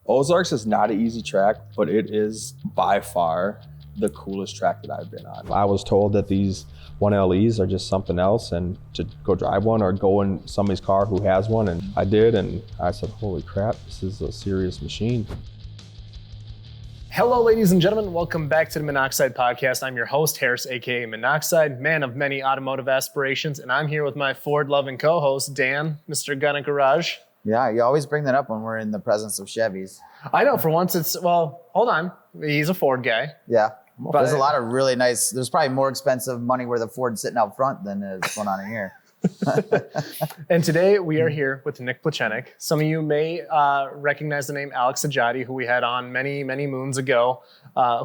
Ozarks is not an easy track, but it is by far the coolest track that I've been on. I was told that these 1LEs are just something else and to go drive one or go in somebody's car who has one, and I did, and I said, holy crap, this is a serious machine. Hello, ladies and gentlemen. Welcome back to the Minnoxide podcast. I'm your host, Harris, aka Minnoxide, man of many automotive aspirations, and I'm here with my Ford-loving co-host, Dan, Mr. Gun and Garage. Yeah, you always bring that up when we're in the presence of Chevys. I know, for once it's, well, hold on. He's a Ford guy. Yeah, But there's a lot of really nice, there's probably more expensive money where the Ford's sitting out front than is going on in here. And today we are here with Nick Plocienik. Some of you may recognize the name Alex Ajati, who we had on many, many moons ago,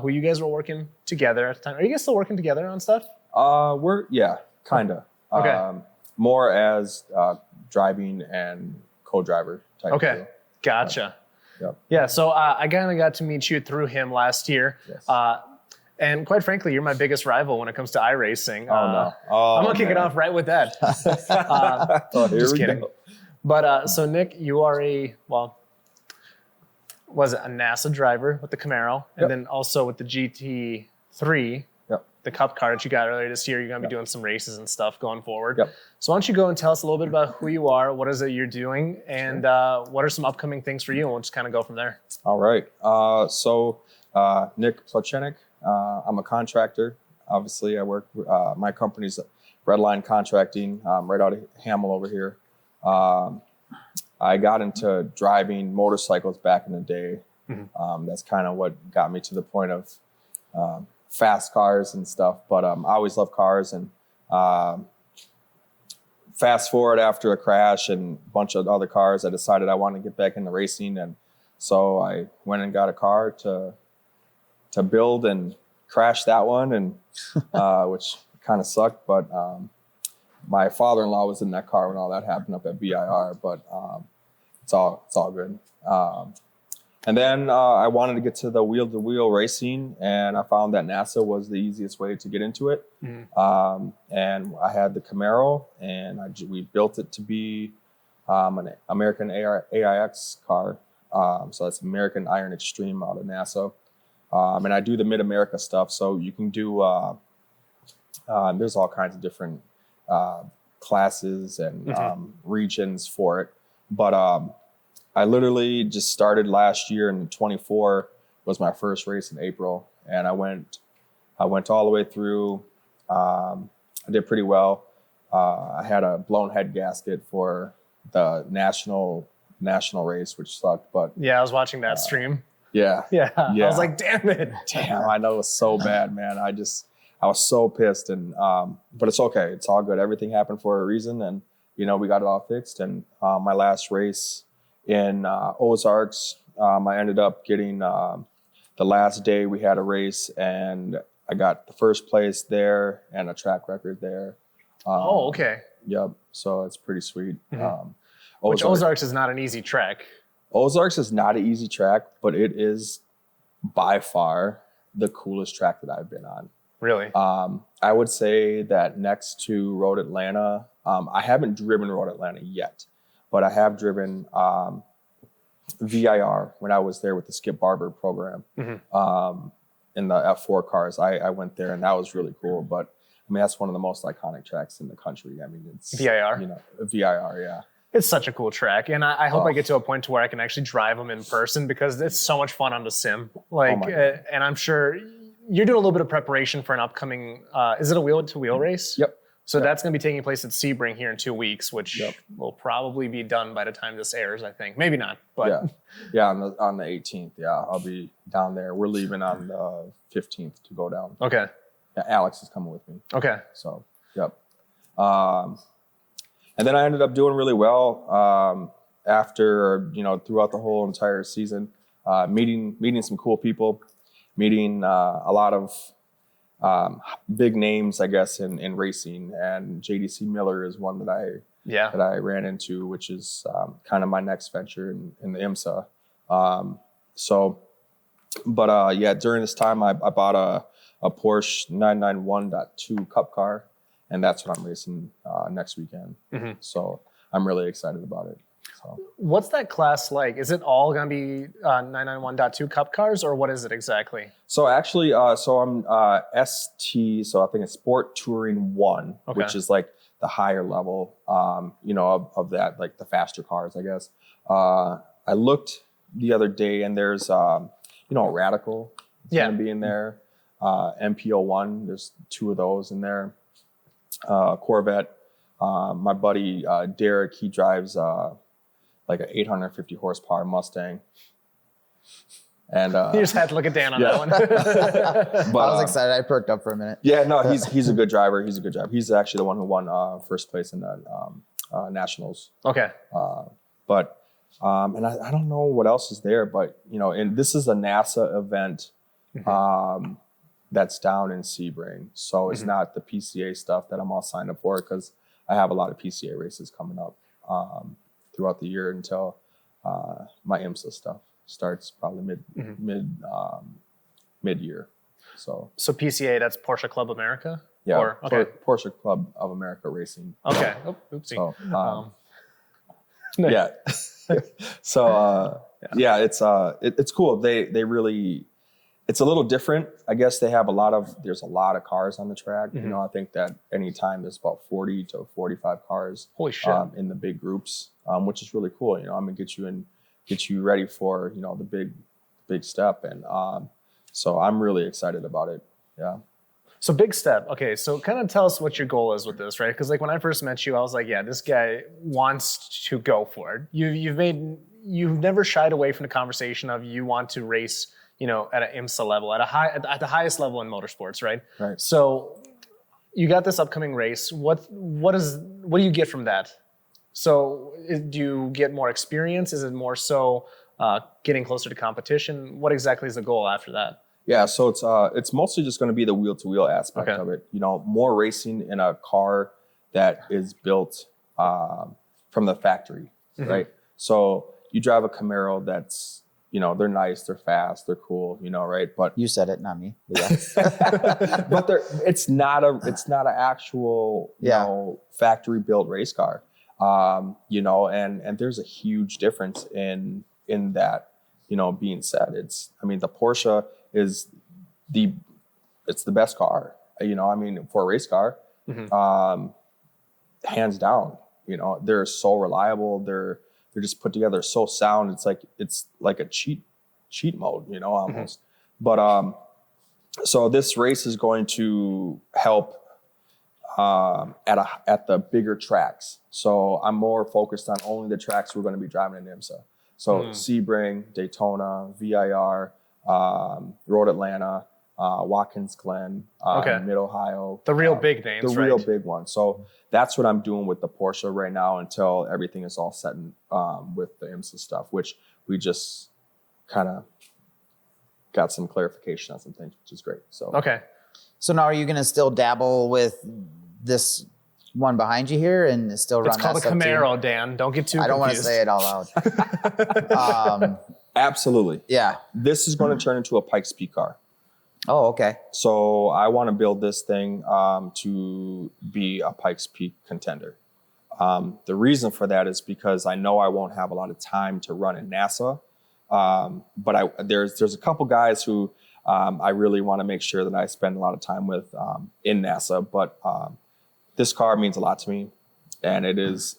who you guys were working together at the time. Are you guys still working together on stuff? Yeah, kind of. Okay. More as driving and co-driver type Okay, deal. gotcha. Yep. Yeah, so I kind of got to meet you through him last year. Yes. And quite frankly, you're my biggest rival when it comes to iRacing. No. I'm going to kick it off right with that. Just kidding. Go. But so Nick, you are was it a NASA driver with the Camaro, and Yep. then also with the GT3, Yep. the Cup Car that you got earlier this year. You're going to be doing some races and stuff going forward. Yep. So why don't you go and tell us a little bit about who you are, what is it you're doing, and what are some upcoming things for you, and we'll just kind of go from there. All right. Nick Plocienik. I'm a contractor. Obviously, I work. My company's Redline Contracting, right out of Hamel over here. I got into driving motorcycles back in the day. Mm-hmm. That's kind of what got me to the point of fast cars and stuff. But I always loved cars. And fast forward after a crash and a bunch of other cars, I decided I wanted to get back into racing. And so I went and got a car to build and crash that one, and which kind of sucked. But my father-in-law was in that car when all that happened up at BIR. But it's all good. And then I wanted to get to the wheel-to-wheel racing, and I found that NASA was the easiest way to get into it. Mm-hmm. And I had the Camaro, and we built it to be an American AIX car. So that's American Iron Extreme out of NASA. And I do the Mid-America stuff, so you can do, there's all kinds of different classes and regions for it. But I literally just started last year, and 24 was my first race in April. And I went all the way through. I did pretty well. I had a blown head gasket for the national race, which sucked. But Yeah, I was watching that stream. yeah. I was like, damn it. Damn, I know it was so bad, man. I was so pissed, and but it's okay. It's all good. Everything happened for a reason, and we got it all fixed. And my last race in Ozarks, I ended up getting the last day we had a race, and I got the first place there and a track record there. Okay. Yep. So it's pretty sweet. Mm-hmm. Which Ozarks is not an easy track. Ozarks is not an easy track, but it is by far the coolest track that I've been on. Really? I would say that next to Road Atlanta, I haven't driven Road Atlanta yet, but I have driven VIR when I was there with the Skip Barber program. Mm-hmm. In the F4 cars. I went there, and that was really cool. But I mean, that's one of the most iconic tracks in the country. I mean, it's VIR? VIR, yeah. It's such a cool track, and I hope I get to a point to where I can actually drive them in person, because it's so much fun on the sim. And I'm sure you're doing a little bit of preparation for an upcoming. Is it a wheel-to-wheel race? Yep. So that's going to be taking place at Sebring here in 2 weeks, which Yep. will probably be done by the time this airs. I think maybe not, but yeah, on the 18th. Yeah, I'll be down there. We're leaving on the 15th to go down. Okay. Yeah, Alex is coming with me. Okay. So, yep. And then I ended up doing really well after, throughout the whole entire season, meeting some cool people, meeting a lot of big names, I guess, in racing. And JDC Miller is one that I ran into, which is kind of my next venture in the IMSA. During this time, I bought a Porsche 991.2 Cup Car, and that's what I'm racing next weekend. Mm-hmm. So I'm really excited about it. So. What's that class like? Is it all going to be 991.2 Cup cars, or what is it exactly? So actually, so I'm ST, so I think it's Sport Touring 1, Okay. which is like the higher level, of that, like the faster cars, I guess. I looked the other day, and there's, Radical is going to be in there. MPO1, there's 2 of those in there. Corvette. My buddy Derek, he drives like an 850 horsepower Mustang. And You just had to look at Dan on that one. But, I was excited. I perked up for a minute. Yeah, no, he's a good driver. He's a good driver. He's actually the one who won first place in the nationals. Okay. And I don't know what else is there, but and this is a NASA event that's down in Sebring, so it's not the PCA stuff that I'm all signed up for, because I have a lot of PCA races coming up throughout the year until my IMSA stuff starts probably mid year. So PCA, that's Porsche Club America? yeah, Okay. Porsche Club of America Racing. Okay. Oh, oopsie. So Nice. yeah, so it's cool. They really, it's a little different. I guess there's a lot of cars on the track. I think that anytime there's about 40 to 45 cars. Holy shit. In the big groups, which is really cool. I'm gonna get you ready for the big step, and so I'm really excited about it. Yeah. So big step. Okay, so kind of tell us what your goal is with this, right? Because like when I first met you, I was like, yeah, this guy wants to go for it. You've never shied away from the conversation of you want to race, at an IMSA level, at the highest level in motorsports, right? Right. So you got this upcoming race. What do you get from that? So do you get more experience? Is it more so getting closer to competition? What exactly is the goal after that? Yeah, so it's mostly just going to be the wheel-to-wheel aspect of it. More racing in a car that is built from the factory, right? So you drive a Camaro that's, they're nice, they're fast, they're cool, right? But You said it, not me. But yeah. but it's not an actual factory-built race car, and there's a huge difference in that. Being said, the Porsche is it's the best car, for a race car, hands down. They're so reliable. They're just put together so sound. It's like a cheat mode, almost. But so this race is going to help at the bigger tracks. So I'm more focused on only the tracks we're going to be driving in IMSA. So Sebring, Daytona, VIR, Road Atlanta, Watkins Glen, Mid-Ohio. The real big names, the real big ones. So that's what I'm doing with the Porsche right now until everything is all set with the IMSA stuff, which we just kind of got some clarification on some things, which is great. So Okay. So now are you going to still dabble with this one behind you here and still run It's called a that stuff too? Camaro, Dan. Don't get too I don't want to confused. say it out loud. Absolutely. Yeah. This is going to turn into a Pikes Peak car. Oh, okay. So I want to build this thing to be a Pikes Peak contender. The reason for that is because I know I won't have a lot of time to run in NASA. But there's a couple guys who I really want to make sure that I spend a lot of time with in NASA. But this car means a lot to me, and it is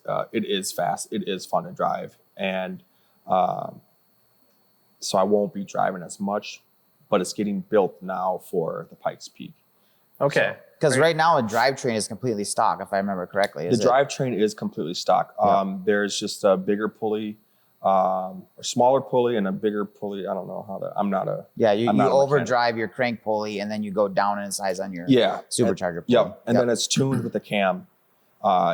fast. It is fun to drive, and so I won't be driving as much. But it's getting built now for the Pikes Peak. Okay. Because right now a drivetrain is completely stock, if I remember correctly. The drivetrain is completely stock. There's just a bigger pulley, a smaller pulley, and a bigger pulley. I don't know how to. I'm not a. Yeah, you not a overdrive your crank pulley, and then you go down in size on your supercharger pulley. Yep, and then it's tuned with a cam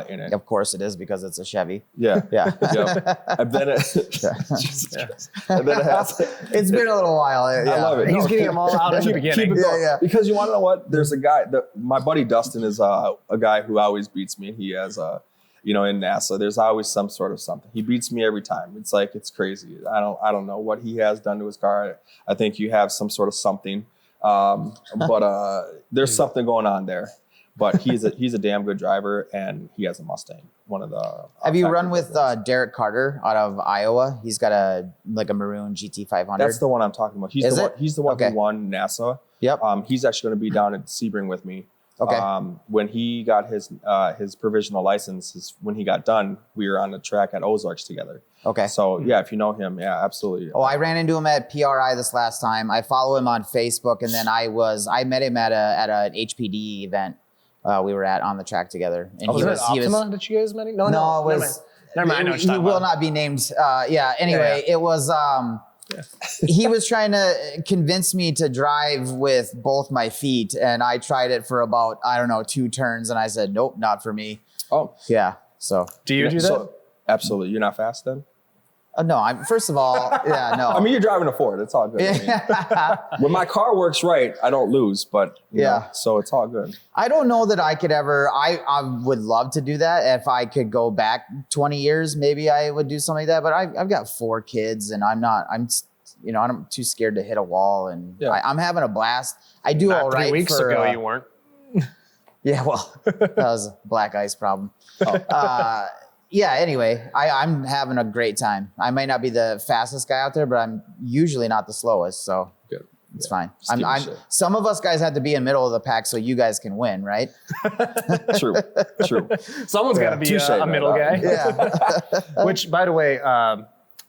in it. Of course it is, because it's a Chevy. Yeah, Yeah. yep. And then it, Jesus Christ. And then it has. It's been a little while. I love it. He's No, getting them all out at the beginning. Keep it going. Yeah. Because you want to know what? There's a guy. My buddy Dustin is a guy who always beats me. He has in NASA, there's always some sort of something. He beats me every time. It's crazy. I don't know what he has done to his car. I think you have some sort of something, but there's something going on there. but he's a damn good driver, and he has a Mustang. One of the Have you run factory with programs. Derek Carter out of Iowa? He's got a maroon GT500. That's the one I'm talking about. Is it? He's the one Okay. who won NASA. Yep. He's actually going to be down at Sebring with me. Okay. When he got his provisional license, when he got done, we were on the track at Ozarks together. Okay. So yeah, if you know him, yeah, absolutely. Oh, I ran into him at PRI this last time. I follow him on Facebook, and then I met him at an HPD event we were at on the track together. And Was it Optima that you guys met? No, it never mind. was. Never mind. I know what He you're talking will about. not be named. Anyway, it was. He was trying to convince me to drive with both my feet, and I tried it for about 2 turns, and I said, nope, not for me. Oh, Yeah. So Do you do that? so, absolutely. You're not fast then? no. I'm first of all, yeah, no. I mean, you're driving a Ford. It's all good. I mean, when my car works right, I don't lose, but you know, so it's all good. I don't know that I could ever. I would love to do that if I could go back 20 years. Maybe I would do something like that. But I've got 4 kids, and I'm too scared to hit a wall, and I'm having a blast. I do all right. 3 weeks ago, you weren't. Yeah, well, that was a black ice problem. Anyway, I'm having a great time. I might not be the fastest guy out there, but I'm usually not the slowest, so Good. it's fine. Just give me shit. Some of us guys have to be in the middle of the pack so you guys can win, right? True. Someone's got to be Touche, a man. middle guy. Yeah. Which, by the way,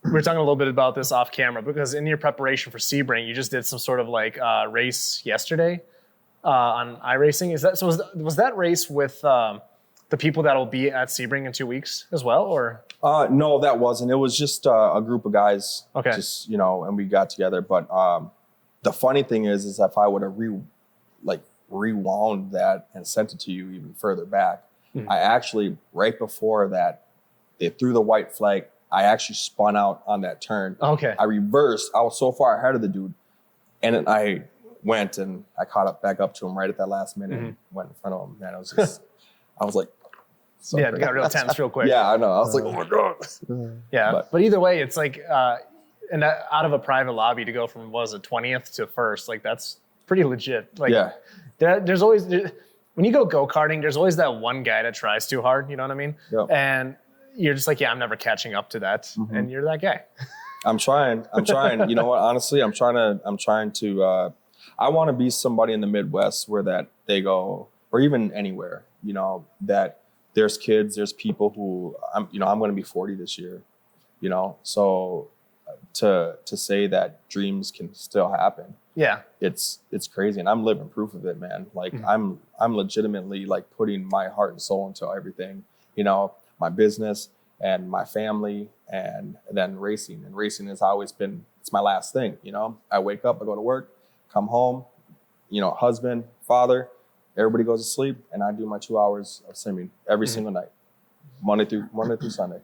we were talking a little bit about this off camera because in your preparation for Sebring, you just did some sort of race yesterday on iRacing. Is that so? Was that race with the people that will be at Sebring in 2 weeks as well, or? No, that wasn't. It was just a group of guys. Okay. Just and we got together. But the funny thing is if I would have rewound that and sent it to you even further back, I actually right before that they threw the white flag. I actually spun out on that turn. Okay. I reversed. I was so far ahead of the dude, and then I went and I caught back up to him right at that last minute and went in front of him. Man, it was just, I was like, so Yeah, great. it got real tense real quick. Yeah, I know. I was like, oh my god. Yeah, but either way, it's like, and out of a private lobby to go from, what was it, 20th to first, that's pretty legit. There's always, when you go go-karting, there's always that one guy that tries too hard, you know what I mean? Yep. And you're just like, yeah, I'm never catching up to that. And you're that guy. I'm trying. You know what? Honestly, I'm trying to, I want to be somebody in the Midwest where that they go, or even anywhere, that there's kids, there's people who I'm going to be 40 this year, so to say that dreams can still happen. Yeah. It's crazy. And I'm living proof of it, man. I'm legitimately putting my heart and soul into everything, my business and my family and then racing. And racing has always been, it's my last thing. I wake up, I go to work, come home, husband, father, everybody goes to sleep, and I do my 2 hours of simming every single night, Monday through Sunday.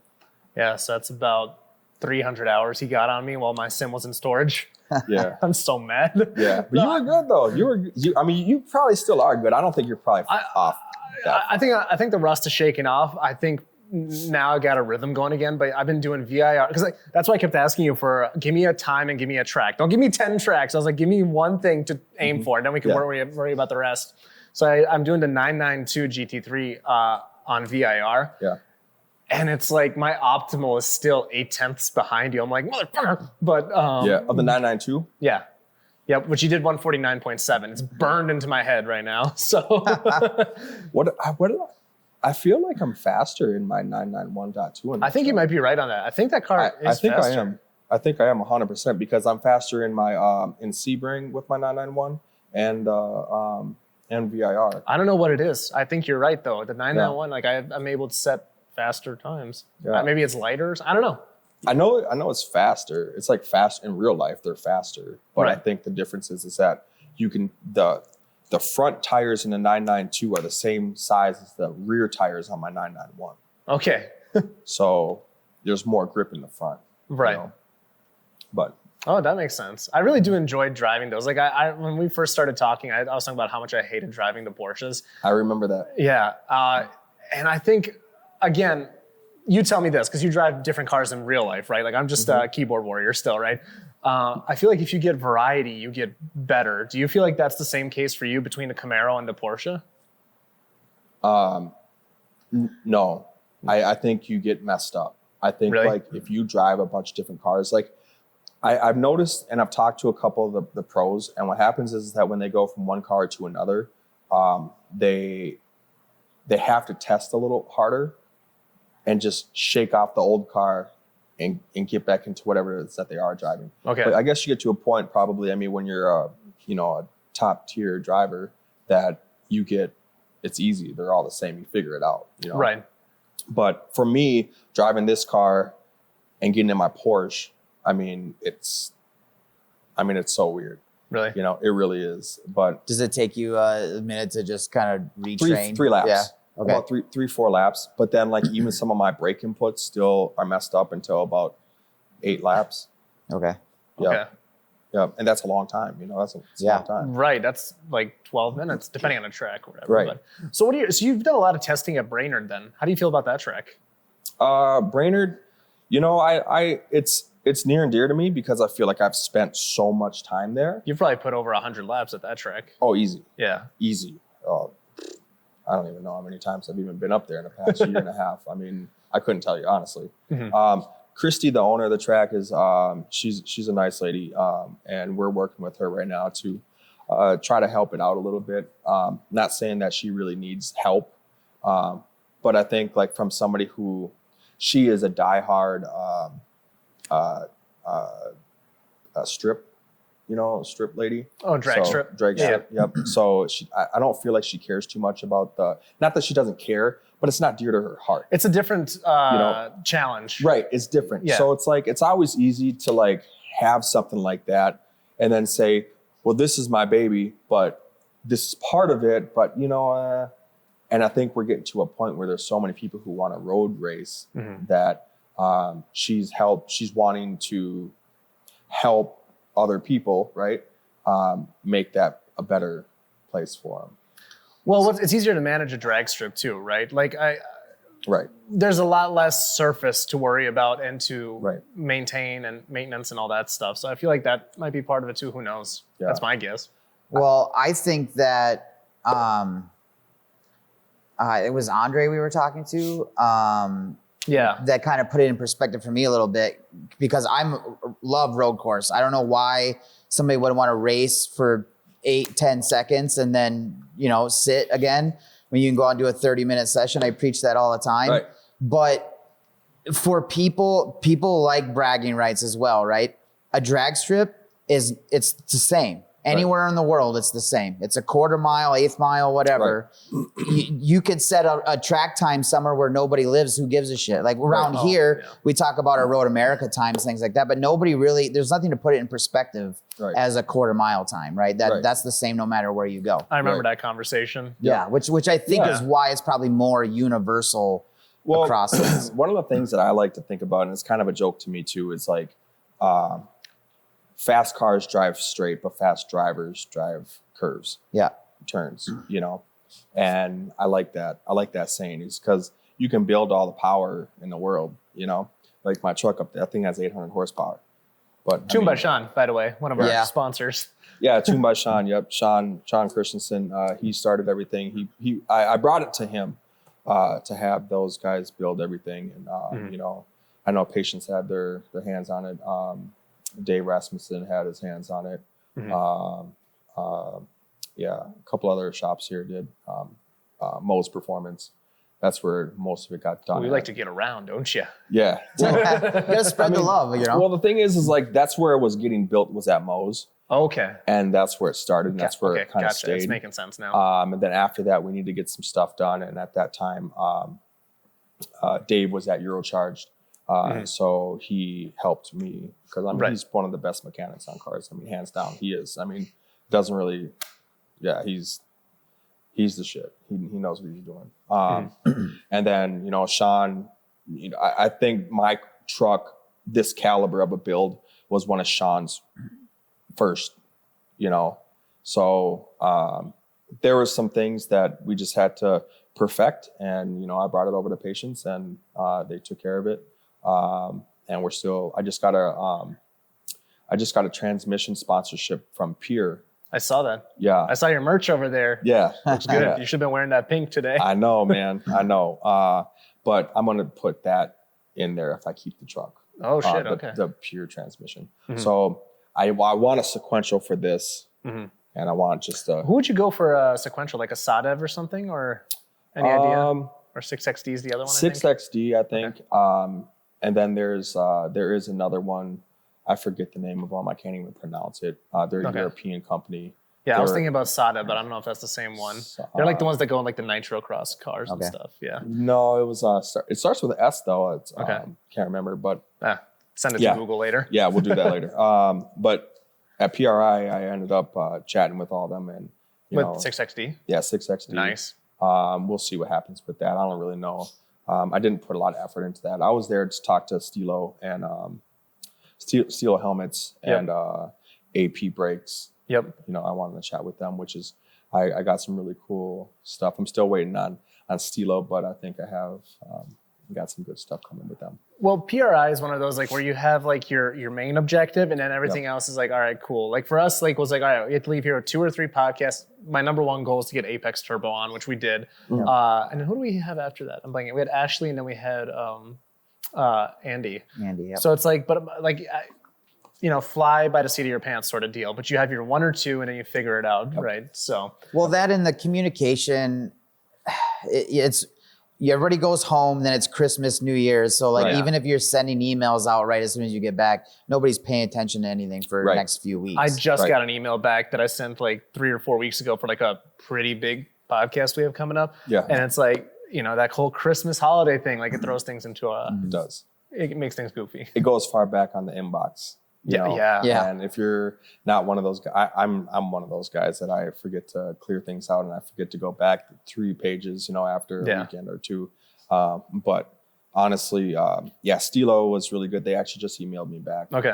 Yeah, so that's about 300 hours he got on me while my sim was in storage. Yeah. I'm so mad. Yeah. But you were good though. You probably still are good. I don't think you're probably off. I think the rust is shaking off. I think now I got a rhythm going again, but I've been doing VIR because that's why I kept asking you for give me a time and give me a track. Don't give me 10 tracks. I was like, give me one thing to aim for, and then we can worry about the rest. So I'm doing the 992 GT3 on VIR. Yeah. And it's like my optimal is still 8/10 behind you. I'm like, motherfucker. But of the 992. Yeah. Yep, which you did 149.7. It's burned into my head right now. So What I feel like I'm faster in my 991.2. I think you might be right on that. I think that car is I think faster. I am. I think I am 100% because I'm faster in my in Sebring with my 991 and VIR. I don't know what it is. I think you're right though. The 991, I'm able to set faster times. Yeah. Maybe it's lighter. I don't know. I know it's faster. It's fast in real life. They're faster, but Right. I think the difference is that you can the front tires in the 992 are the same size as the rear tires on my 991. Okay. So there's more grip in the front. Right. But Oh, that makes sense. I really do enjoy driving those. I when we first started talking, I was talking about how much I hated driving the Porsches. I remember that. Yeah. And I think, again, you tell me this, because you drive different cars in real life, right? I'm just a keyboard warrior still, right? I feel like if you get variety, you get better. Do you feel like that's the same case for you between the Camaro and the Porsche? No, I think you get messed up. I think Really? like if you drive a bunch of different cars, like I've noticed and I've talked to a couple of the pros, and what happens is that when they go from one car to another, they have to test a little harder and just shake off the old car and get back into whatever it is that they are driving. Okay. But I guess you get to a point probably, I mean, when you're a top tier driver that it's easy. They're all the same. You figure it out, Right. But for me, driving this car and getting in my Porsche, it's so weird. Really? It really is. But Does it take you a minute to just kind of retrain? three laps. Yeah. Okay. About three, 4 laps. But then like even some of my brake inputs still are messed up until about 8 laps. Okay. Yeah. Okay. Yeah. And that's a long time. That's a Yeah. long time. Right. That's like 12 minutes, depending on the track or whatever. Right. But, so so you've done a lot of testing at Brainerd then. How do you feel about that track? Brainerd, it's near and dear to me because I feel like I've spent so much time there. You've probably put over 100 laps at that track. Oh, easy. Yeah. Easy. Oh, I don't even know how many times I've even been up there in the past year and a half. I couldn't tell you, honestly. Mhm. Christy, the owner of the track, is she's a nice lady, and we're working with her right now to try to help it out a little bit. Not saying that she really needs help, but I think like from somebody who she is a diehard strip lady. Oh, drag strip. Drag Yeah. strip. Yep. So I don't feel like she cares too much about not that she doesn't care, but it's not dear to her heart. It's a different challenge. Right. It's different. Yeah. So it's like, it's always easy to like have something like that and then say, well, this is my baby, but this is part of it. But and I think we're getting to a point where there's so many people who want to road race that she's wanting to help other people, right? Make that a better place for them. Well, it's easier to manage a drag strip too, right? Like Right. there's a lot less surface to worry about and to Right. maintain and maintenance and all that stuff. So I feel like that might be part of it too. Who knows? Yeah. That's my guess. Well, I think that it was Andre we were talking to. Yeah. That kind of put it in perspective for me a little bit because love road course. I don't know why somebody would want to race for 8-10 seconds and then, sit again when you can go out and do a 30-minute session. I preach that all the time. Right. But for people like bragging rights as well, right? A drag strip it's the same. Anywhere in the world, it's the same. It's a quarter mile, 1/8 mile, whatever. Right. You could set a track time somewhere where nobody lives. Who gives a shit? Like around here, we talk about our Road America times, things like that, but nobody really, there's nothing to put it in perspective as a quarter mile time, right? That's the same no matter where you go. I remember that conversation. Yeah, which I think is why it's probably more universal across things. One of the things that I like to think about, and it's kind of a joke to me too, is like, fast cars drive straight, but fast drivers drive curves. Yeah. Turns, and I like that. I like that saying is because you can build all the power in the world, like my truck up there, that thing has 800 horsepower. But Tuned by Sean, by the way, one of our sponsors. Yeah. Tuned by Sean. Yep. Sean Christensen. He started everything. I brought it to him, to have those guys build everything. And, I know Patience had their hands on it. Dave Rasmussen had his hands on it. A couple other shops here did. Mo's Performance. That's where most of it got done. We like to get around, don't you? Yeah. You gotta spread the love, Well, the thing is like that's where it was getting built was at Mo's. Okay. And that's where it started. And that's where it kind of stayed. It's making sense now. And then after that, we need to get some stuff done. And at that time, Dave was at Eurocharged. So he helped me because he's one of the best mechanics on cars. Hands down, he is. Doesn't really, he's the shit. He knows what he's doing. And then, Sean, I think my truck, this caliber of a build was one of Sean's first, So there were some things that we just had to perfect. And, I brought it over to Patience and they took care of it. And I just got a transmission sponsorship from Pure. I saw that. Yeah. I saw your merch over there. Yeah. Looks good. Yeah. You should have been wearing that pink today. I know, man. I know. But I'm going to put that in there if I keep the truck. Oh, shit. Okay. The pure transmission. So I want a sequential for this. And I want just a... Who would you go for a sequential? Like a Sadev or something? Or any idea? Or 6XD is the other one, 6XD, I think. Okay. And then there is another one. I forget the name of them. I can't even pronounce it. They're a European company. Yeah, I was thinking about Sadev, but I don't know if that's the same one. They're like the ones that go in like the nitro cross cars and stuff. Yeah. No, it was. It starts with an S though. It's, can't remember, but send it to Google later. Yeah, we'll do that later. But at PRI, I ended up chatting with all of them and with 6XD. Yeah, 6XD. Nice. We'll see what happens with that. I don't really know. I didn't put a lot of effort into that. I was there to talk to Stilo and Stilo helmets and AP brakes. Yep. I wanted to chat with them, which is I got some really cool stuff. I'm still waiting on Stilo, but I think I have got some good stuff coming with them. Well, PRI is one of those like where you have like your main objective and then everything else is like, all right, cool. Like for us, like was like, all right, we have to leave here with 2 or 3 podcasts. My number one goal is to get Apex Turbo on, which we did. And then who do we have after that? I'm blanking. We had Ashley and then we had Andy. Yep. So it's like, but like, fly by the seat of your pants sort of deal. But you have your 1 or 2 and then you figure it out, right? So. Well, that and the communication, everybody goes home, then it's Christmas, New Year's. So like even if you're sending emails out right as soon as you get back, nobody's paying attention to anything for the next few weeks. I just got an email back that I sent like 3 or 4 weeks ago for like a pretty big podcast we have coming up. Yeah. And it's like, that whole Christmas holiday thing, like it throws things into It does. It makes things goofy. It goes far back on the inbox. Yeah. And if you're not one of those guys, I'm one of those guys that I forget to clear things out and I forget to go back 3 pages, after a weekend or 2. But honestly, Stilo was really good. They actually just emailed me back. Okay.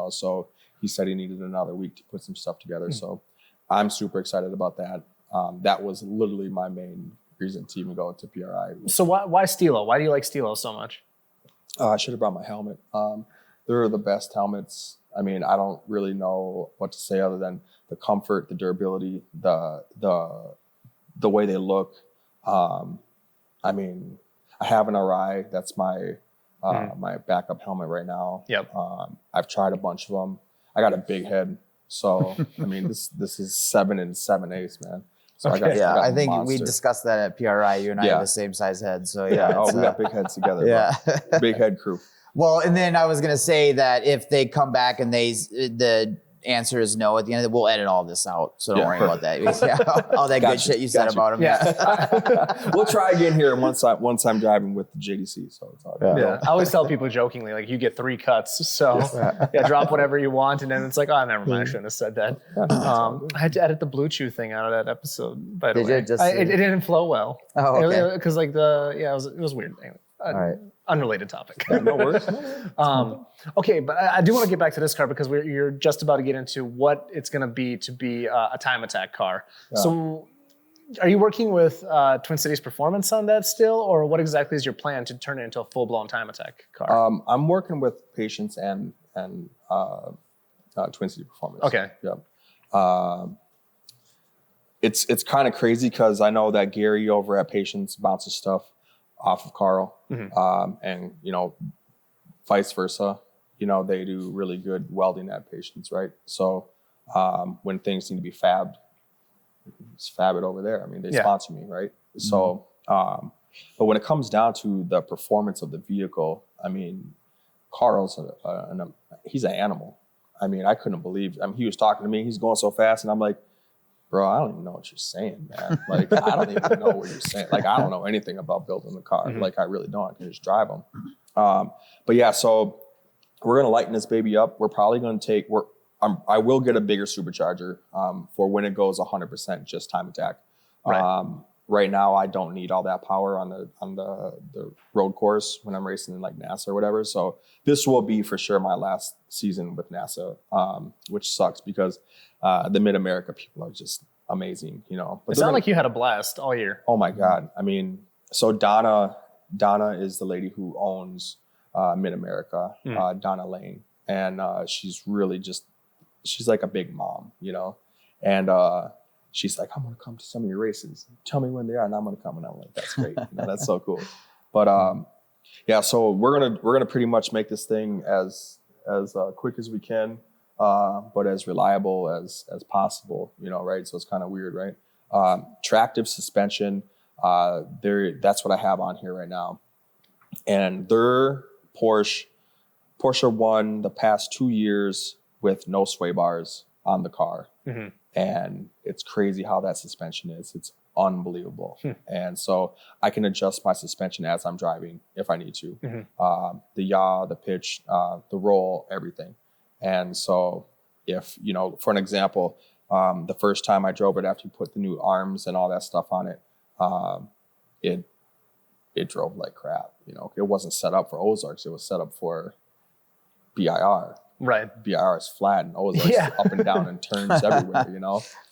So he said he needed another week to put some stuff together. So I'm super excited about that. That was literally my main reason to even go to PRI. So why Stilo? Why do you like Stilo so much? I should have brought my helmet. They're the best helmets. I mean, I don't really know what to say other than the comfort, the durability, the way they look. I mean, I have an RI. That's my my backup helmet right now. Yep. I've tried a bunch of them. I got a big head, so I mean, this is 7 7/8, man. So I think we discussed that at PRI. You and I have the same size head, so we got big heads together. Yeah, big head crew. Well, and then I was going to say that if they come back and the answer is no at the end of it, we'll edit all this out. So don't worry about that. All that good shit you said about them. Yeah. We'll try again here once I'm driving with the JDC. So it's all good. Yeah. I always tell people jokingly, like you get 3 cuts. So drop whatever you want. And then it's like, oh, never mind. I shouldn't have said that. I had to edit the Blue Chew thing out of that episode, by the way. It didn't flow well. Oh, okay. Because like it was weird. Anyway, all right. Unrelated topic. No worries. Okay, but I do want to get back to this car because you're just about to get into what it's going to be a time attack car. Yeah. So are you working with Twin Cities Performance on that still, or what exactly is your plan to turn it into a full-blown time attack car? I'm working with Patience and Twin Cities Performance. Okay. Yeah. It's kind of crazy because I know that Gary over at Patience bounces stuff off of Carl, and vice versa. They do really good welding at Patience, right? So when things need to be fabbed, just fab it over there. I mean, they sponsor me, right? So, but when it comes down to the performance of the vehicle, I mean, Carl's he's an animal. I mean, I couldn't believe. I mean, he was talking to me. He's going so fast, and I'm like, bro, I don't even know what you're saying, man. Like, I don't even know what you're saying. Like, I don't know anything about building the car. Like, I really don't. I can just drive them. But yeah, so we're going to lighten this baby up. We're probably going to I will get a bigger supercharger for when it goes 100% just time attack. Right. Right now, I don't need all that power on the road course when I'm racing in like NASA or whatever. So this will be for sure my last season with NASA, which sucks because the Mid-America people are just amazing, But it sounded like you had a blast all year. Oh my God. I mean, so Donna is the lady who owns Mid-America, Donna Lane. And she's really she's like a big mom, And she's like, I'm going to come to some of your races. Tell me when they are, and I'm going to come. And I'm like, that's great. That's so cool. But yeah, so we're gonna pretty much make this thing as quick as we can, but as reliable as possible. Right? So it's kind of weird, right? Tractive suspension. That's what I have on here right now, and their Porsche won the past 2 years with no sway bars on the car, and it's crazy how that suspension is. It's unbelievable. And so I can adjust my suspension as I'm driving if I need to. The yaw, the pitch, the roll, everything. And so if, for an example, the first time I drove it after you put the new arms and all that stuff on it, it drove like crap. It wasn't set up for Ozarks. It was set up for BIR. Right. BIR is flat and Ozarks up and down and turns everywhere,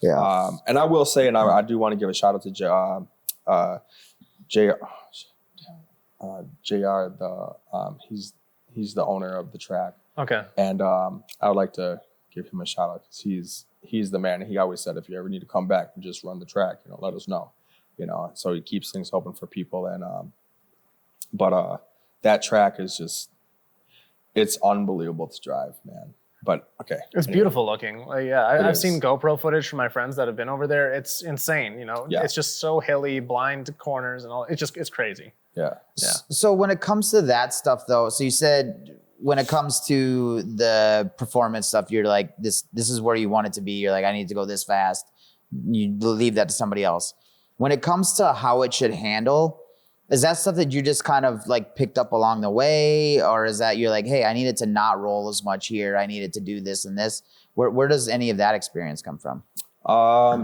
Yeah. And I will say, and I do want to give a shout out to JR. He's the owner of the track. Okay. And I would like to give him a shout out because he's the man. He always said, if you ever need to come back and just run the track, let us know. So he keeps things open for people. And but that track is just, it's unbelievable to drive, man. But okay, it's beautiful looking. I've seen GoPro footage from my friends that have been over there. It's insane. It's just so hilly, blind corners, and all. It's crazy. Yeah. So when it comes to that stuff, though, so you said when it comes to the performance stuff, you're like, this is where you want it to be. You're like, I need to go this fast. You leave that to somebody else. When it comes to how it should handle, is that stuff that you just kind of like picked up along the way? Or is that you're like, hey, I need it to not roll as much here. I need it to do this and this. Where does any of that experience come from?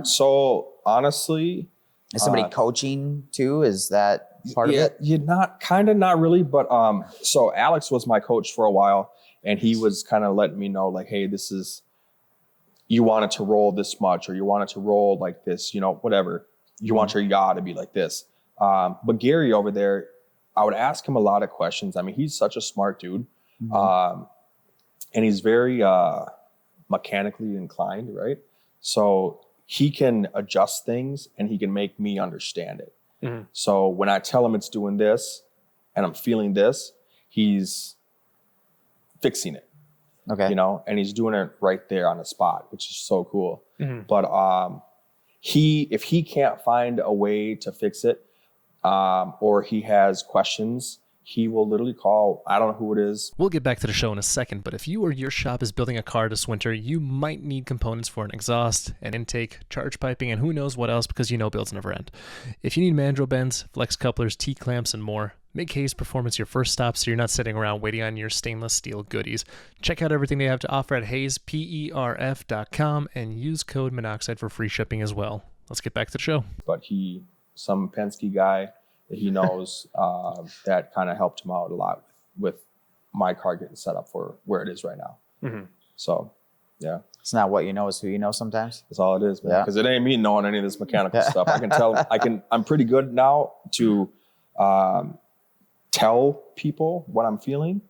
So honestly, is somebody coaching too? Is that part of it? You're not really. But so Alex was my coach for a while, and he was kind of letting me know like, hey, this is, you want it to roll this much, or you want it to roll like this, whatever. You want your yaw to be like this. But Gary over there, I would ask him a lot of questions. I mean, he's such a smart dude. And he's very mechanically inclined, right? So he can adjust things and he can make me understand it. So when I tell him it's doing this and I'm feeling this, he's fixing it. Okay. And he's doing it right there on the spot, which is so cool. But if he can't find a way to fix it, or he has questions, he will literally call, I don't know who it is. We'll get back to the show in a second, but if you or your shop is building a car this winter, you might need components for an exhaust, an intake, charge piping, and who knows what else, because builds never end. If you need mandrel bends, flex couplers, T-clamps, and more, make Hayes Performance your first stop so you're not sitting around waiting on your stainless steel goodies. Check out everything they have to offer at hayesperf.com and use code Minnoxide for free shipping as well. Let's get back to the show. But some Penske guy that he knows that kind of helped him out a lot with my car getting set up for where it is right now. So, yeah. It's not what you know, it's who you know sometimes. That's all it is, man. Because it ain't me knowing any of this mechanical stuff. I can tell, I'm pretty good now to tell people what I'm feeling.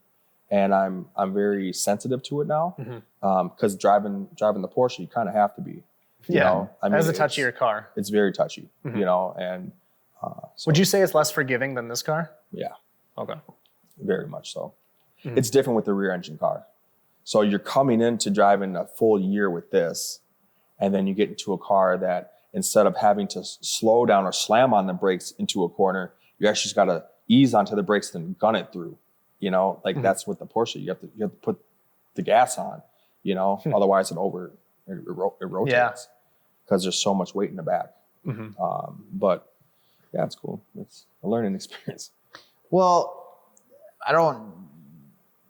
And I'm very sensitive to it now. Because driving the Porsche, you kind of have to be. As a touchier car. It's very touchy, and so, would you say it's less forgiving than this car? Yeah. Okay. Very much so. It's different with the rear engine car. So you're coming into driving a full year with this, and then you get into a car that instead of having to slow down or slam on the brakes into a corner, you actually just got to ease onto the brakes and gun it through. That's with the Porsche. You have to put the gas on. Otherwise it rotates because there's so much weight in the back. But yeah, it's cool. It's a learning experience. Well, I don't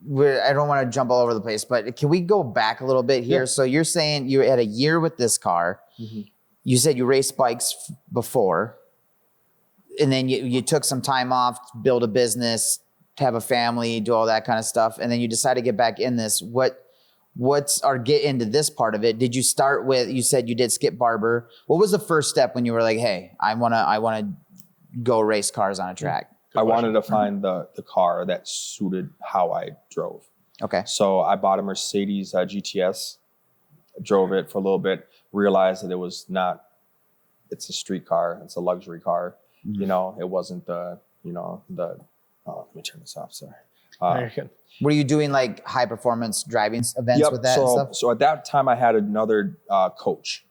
want to jump all over the place, but can we go back a little bit here? Yeah. So you're saying you had a year with this car. You said you raced bikes before, and then you took some time off, build a business, have a family, do all that kind of stuff, and then you decided to get back in this. Get into this part of it. Did you start with, you said you did Skip Barber. What was the first step when you were like, hey, I want to go race cars on a track? I wanted to find the car that suited how I drove. Okay. So I bought a Mercedes GTS drove it for a little bit, realized that it's a street car, it's a luxury car. Mm-hmm. You know, it wasn't the let me turn this off, sorry. Very good. Were you doing like high performance driving events with that and stuff? So at that time I had another coach.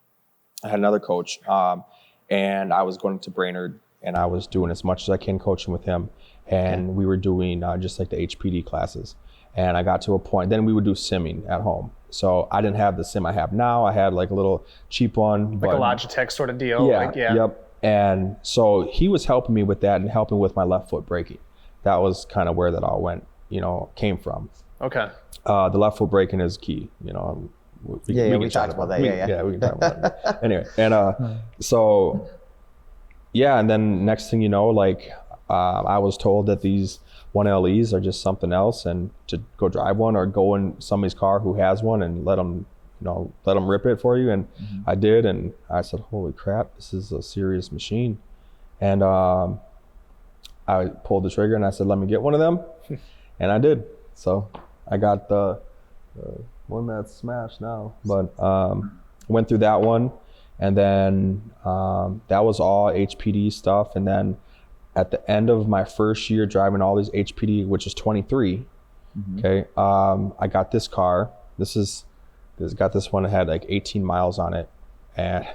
And I was going to Brainerd, and I was doing as much as I can coaching with him. And we were doing just like the HPD classes. And I got to a point, then we would do simming at home. So I didn't have the sim I have now. I had like a little cheap one. Like a Logitech sort of deal. Yeah, yep. And so he was helping me with that and helping with my left foot braking. That was kind of where that all came from. Okay. The left foot braking is key, you know. We talked about that. Yeah, we can talk about that. Anyway, and so, yeah, and then next thing you know, like I was told that these 1LEs are just something else, and to go drive one or go in somebody's car who has one and let them rip it for you. And I did, and I said, holy crap, this is a serious machine. And I pulled the trigger and I said, let me get one of them. And I did. So I got the one that's smashed now, but went through that one. And then that was all HPD stuff. And then at the end of my first year driving all these HPD, which is 23, okay, I got this car. Got this one that had like 18 miles on it. And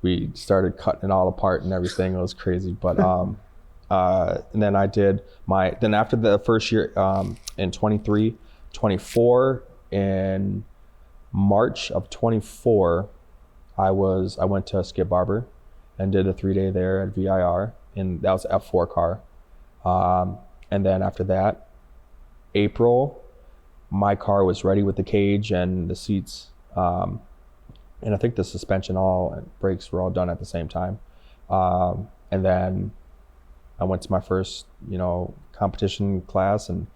we started cutting it all apart and everything. It was crazy. But and then I did then after the first year in 23, 24, in March of 24, I went to Skip Barber and did a 3-day there at VIR, and that was an F4 car. And then after that, April, my car was ready with the cage and the seats. And I think the suspension and brakes were all done at the same time. And then I went to my first, competition class and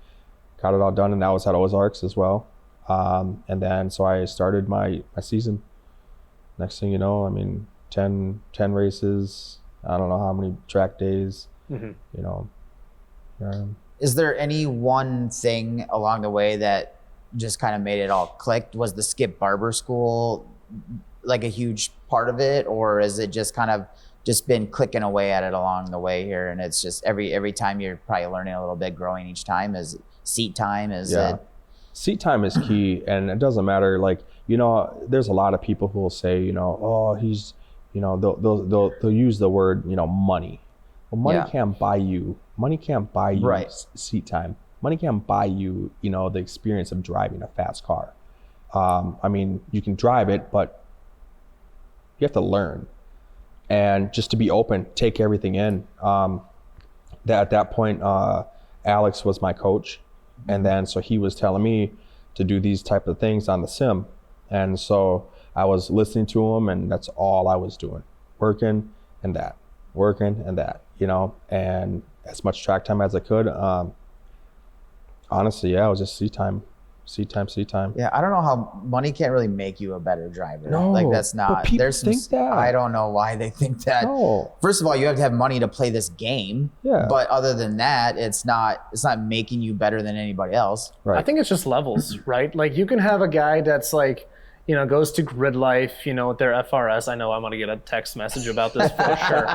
got it all done. And that was at Ozarks as well. And then, so I started my season. Next thing you know, 10 races, I don't know how many track days, Is there any one thing along the way that just kind of made it all clicked? Was the Skip Barber School like a huge part of it, or is it just kind of just been clicking away at it along the way here? And it's just every time you're probably learning a little bit, growing each time. Is seat time? Seat time is key, and it doesn't matter. Like, there's a lot of people who will say, oh, he's, they'll use the word, money. Well, money can't buy you. Money can't buy you seat time. Money can't buy you, the experience of driving a fast car. You can drive it, but you have to learn. And just to be open, take everything in. At that point, Alex was my coach. And then, so he was telling me to do these type of things on the sim. And so I was listening to him, and that's all I was doing. Working and that, and as much track time as I could. Honestly, it was just seat time. Yeah, I don't know how money can't really make you a better driver. No, like that's not. But people there's think that. I don't know why they think that. No. First of all, you have to have money to play this game. Yeah. But other than that, it's not making you better than anybody else. Right. I think it's just levels, right? Like you can have a guy that's like, goes to Grid Life, with their FRS. I know I'm going to get a text message about this for sure.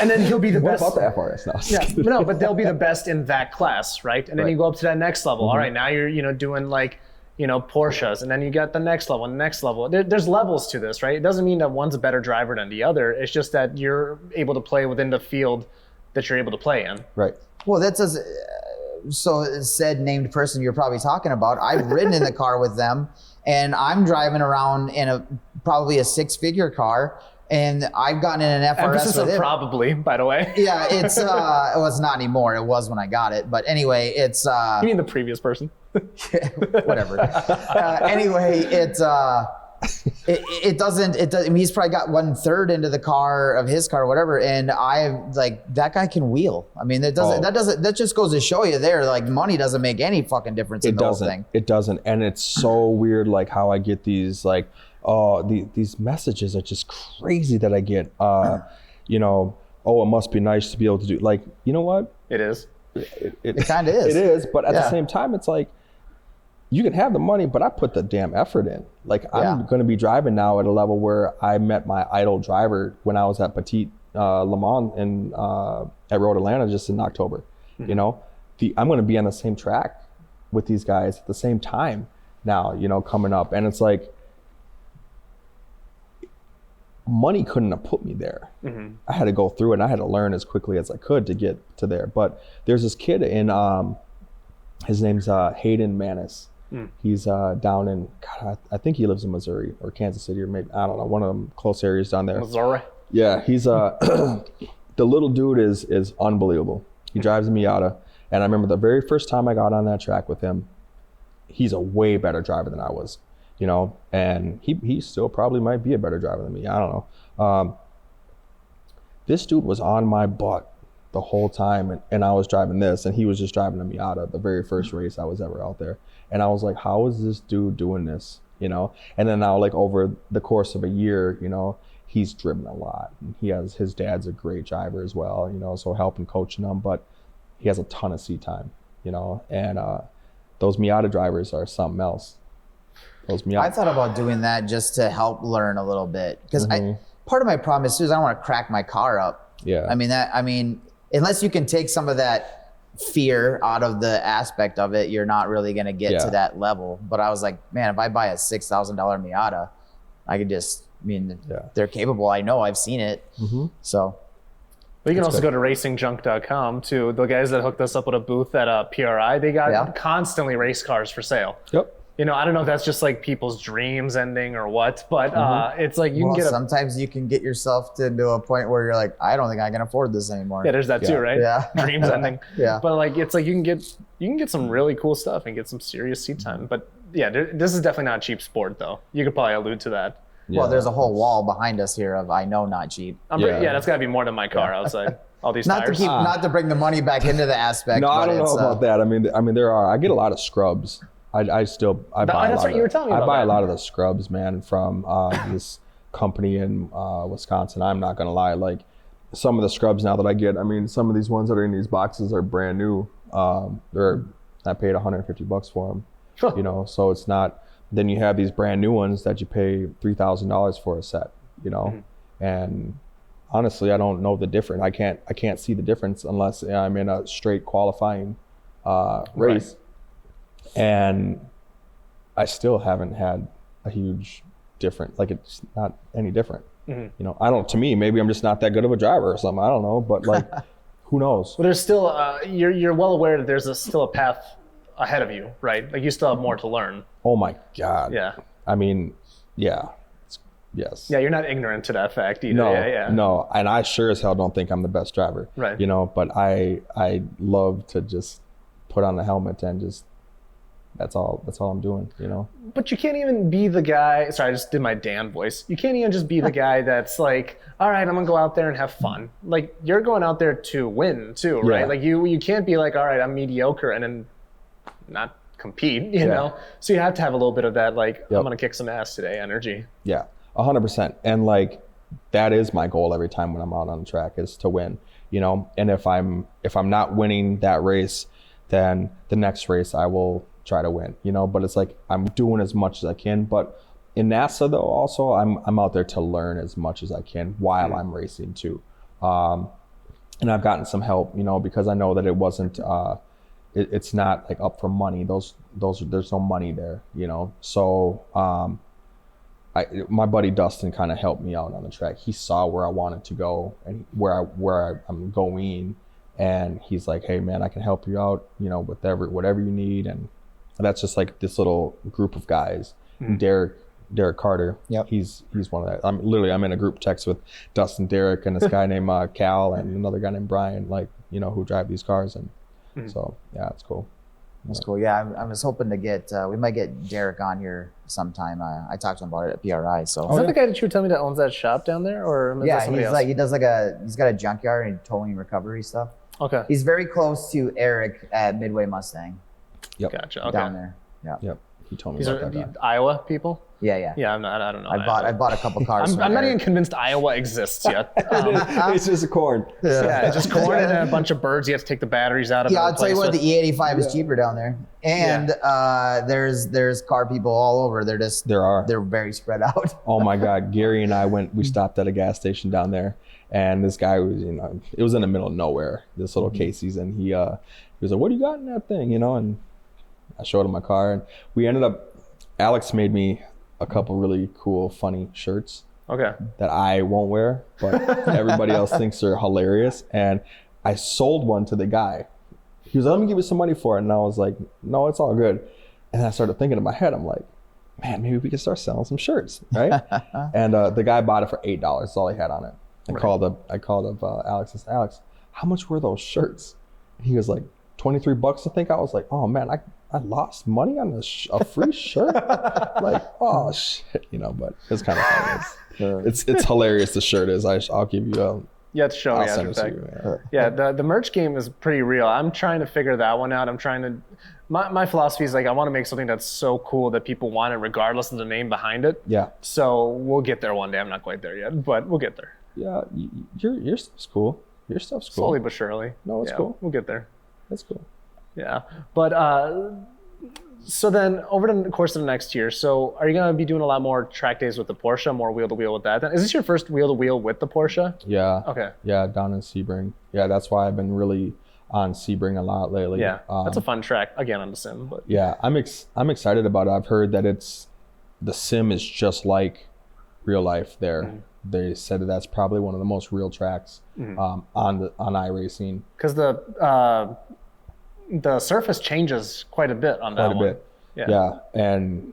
And then he'll be the best. What about the FRS now? Yeah, no, but they'll be the best in that class, right? And then you go up to that next level. All right, now you're, doing like, Porsches, and then you got the next level and the next level. There's levels to this, right? It doesn't mean that one's a better driver than the other. It's just that you're able to play within the field that you're able to play in. Right. Well, that's so said named person you're probably talking about. I've ridden in the car with them, and I'm driving around in probably a 6-figure car, and I've gotten in an FRS Emphasis with on it. Probably, by the way. Yeah, it's well, it's not anymore. It was when I got it, but anyway, it's. You mean the previous person? Whatever. Anyway, it doesn't. He's probably got 1/3 into the car of his car, or whatever, and that guy can wheel. That just goes to show you there, like money doesn't make any fucking difference in the whole thing. It doesn't, and it's so weird, like how I get these these messages are just crazy that I get. It must be nice to be able to do. Like, you know what? It is. It kind of is. It is, but at the same time, it's like, you can have the money, but I put the damn effort in. Like I'm going to be driving now at a level where I met my idol driver when I was at Petit Le Mans at Road Atlanta just in October. You know, I'm going to be on the same track with these guys at the same time now, you know, coming up. And it's like, money couldn't have put me there. I had to go through it and I had to learn as quickly as I could to get to there. But there's this kid in, his name's Hayden Manis. He's down in, God, I think he lives in Missouri or Kansas City or maybe, I don't know, one of them close areas down there. Missouri. Yeah, he's the little dude is unbelievable. He drives a Miata. And I remember the very first time I got on that track with him, he's a way better driver than I was, you know, and he still probably might be a better driver than me. I don't know. This dude was on my butt the whole time, and I was driving this, and he was just driving a Miata, the very first race I was ever out there. And I was like, how is this dude doing this, you know? And then now, like, over the course of a year, you know, he's driven a lot. And his dad's a great driver as well, you know, so helping coaching him, but he has a ton of seat time, you know, and those Miata drivers are something else. I thought about doing that just to help learn a little bit, because part of my problem is I don't want to crack my car up. Yeah. I mean, unless you can take some of that fear out of the aspect of it, you're not really going to get to that level. But I was like, man, if I buy a $6,000 Miata, I could just, they're capable. I know, I've seen it. So. But you can also go to racingjunk.com too. The guys that hooked us up with a booth at PRI, they got constantly race cars for sale. Yep. You know, I don't know if that's just like people's dreams ending or what, but it's like you can get sometimes you can get yourself to a point where you're like, I don't think I can afford this anymore. Yeah, there's that too, right? Yeah. Dreams ending. Yeah. But like, it's like you can get some really cool stuff and get some serious seat time. But yeah, this is definitely not a cheap sport though. You could probably allude to that. Yeah. Well, there's a whole wall behind us here of I know not cheap. That's got to be more than my car outside. All these tires. Not to bring the money back into the aspect. No, I don't know about that. I mean, I get a lot of scrubs. I buy that's what you were telling me about. I buy a lot of the scrubs, man, from this company in Wisconsin. I'm not gonna lie, like some of the scrubs now that I get. I mean, some of these ones that are in these boxes are brand new. I paid $150 for them. You know, so it's not. Then you have these brand new ones that you pay $3,000 for a set. You know, and honestly, I don't know the difference. I can't see the difference unless I'm in a straight qualifying race. Right. And I still haven't had a huge difference. Like, it's not any different. You know, to me, maybe I'm just not that good of a driver or something. I don't know, but like, who knows? Well, there's still, you're well aware that there's still a path ahead of you, right? Like, you still have more to learn. Oh my God. Yeah. I mean, yeah. Yes. Yeah, you're not ignorant to that fact either. No, no. And I sure as hell don't think I'm the best driver. Right. You know, but I love to just put on the helmet and just, that's all I'm doing, you know? But you can't even be the guy, sorry, I just did my Dan voice. You can't even just be the guy that's like, all right, I'm gonna go out there and have fun. Like, you're going out there to win too, right? Yeah. Like you can't be like, all right, I'm mediocre and then not compete, you know? So you have to have a little bit of that, like, I'm gonna kick some ass today energy. Yeah, 100%. And like, that is my goal every time when I'm out on the track, is to win, you know? And if I'm not winning that race, then the next race I will try to win, you know? But it's like, I'm doing as much as I can. But in NASA though, also I'm out there to learn as much as I can while I'm racing too. And I've gotten some help, you know, because I know that it wasn't, it's not like up for money. There's no money there, you know? So, my buddy Dustin kind of helped me out on the track. He saw where I wanted to go and where I'm going. And he's like, hey man, I can help you out, you know, with whatever you need. And that's just like this little group of guys. Derek Carter. Yep. He's one of that. I'm in a group text with Dustin, Derek, and this guy named Cal, and another guy named Brian, like, you know, who drive these cars. And so, yeah, it's cool. That's cool. Yeah, I was hoping to get, we might get Derek on here sometime. I talked to him about it at PRI. So. Is that the guy that you were telling me that owns that shop down there? Or is that somebody else? He does he's got a junkyard and towing recovery stuff. Okay. He's very close to Eric at Midway Mustang. Yep. Gotcha. Okay. Down there. Yeah. Yep. he told me These about are that guy. Iowa people. Yeah. Yeah, I don't know. I bought a couple cars. I'm not even convinced Iowa exists yet. It's just a corn. Yeah, just corn and a bunch of birds. You have to take the batteries out of. Yeah, it, I'll tell you what, replace the E85 is cheaper down there, and there's car people all over. They're very spread out. Oh my God, Gary and I we stopped at a gas station down there, and this guy was, it was in the middle of nowhere, this little Casey's, and he was like, "What do you got in that thing?" And I showed him my car, and we ended up. Alex made me a couple really cool, funny shirts. Okay. That I won't wear, but everybody else thinks they're hilarious. And I sold one to the guy. He was like, "Let me give you some money for it." And I was like, "No, it's all good." And I started thinking in my head, I'm like, man, maybe we could start selling some shirts, right? And the guy bought it for $8. That's all he had on it. I called up Alex and said, "Alex, how much were those shirts?" He was like, $23, I think. I was like, "Oh man, I lost money on a free shirt." Like, oh shit, but it's kind of funny. It's hilarious. The shirt is. I'll give you You have to show me I'll send after it to fact. you. Yeah, the merch game is pretty real. I'm trying to figure that one out. I'm trying to. My philosophy is like I want to make something that's so cool that people want it regardless of the name behind it. Yeah. So we'll get there one day. I'm not quite there yet, but we'll get there. Yeah, your stuff's cool. Your stuff's cool. Slowly but surely. No, it's cool. We'll get there. That's cool. Yeah, but so then over the course of the next year, so are you gonna be doing a lot more track days with the Porsche, more wheel to wheel with that? Then is this your first wheel to wheel with the Porsche? Yeah. Okay. Yeah, down in Sebring. Yeah, that's why I've been really on Sebring a lot lately. Yeah, that's a fun track again on the sim. But yeah, I'm excited about it. I've heard that the sim is just like real life there. Mm-hmm. They said that that's probably one of the most real tracks on iRacing. Because the surface changes quite a bit on that one. Quite a bit. Yeah. And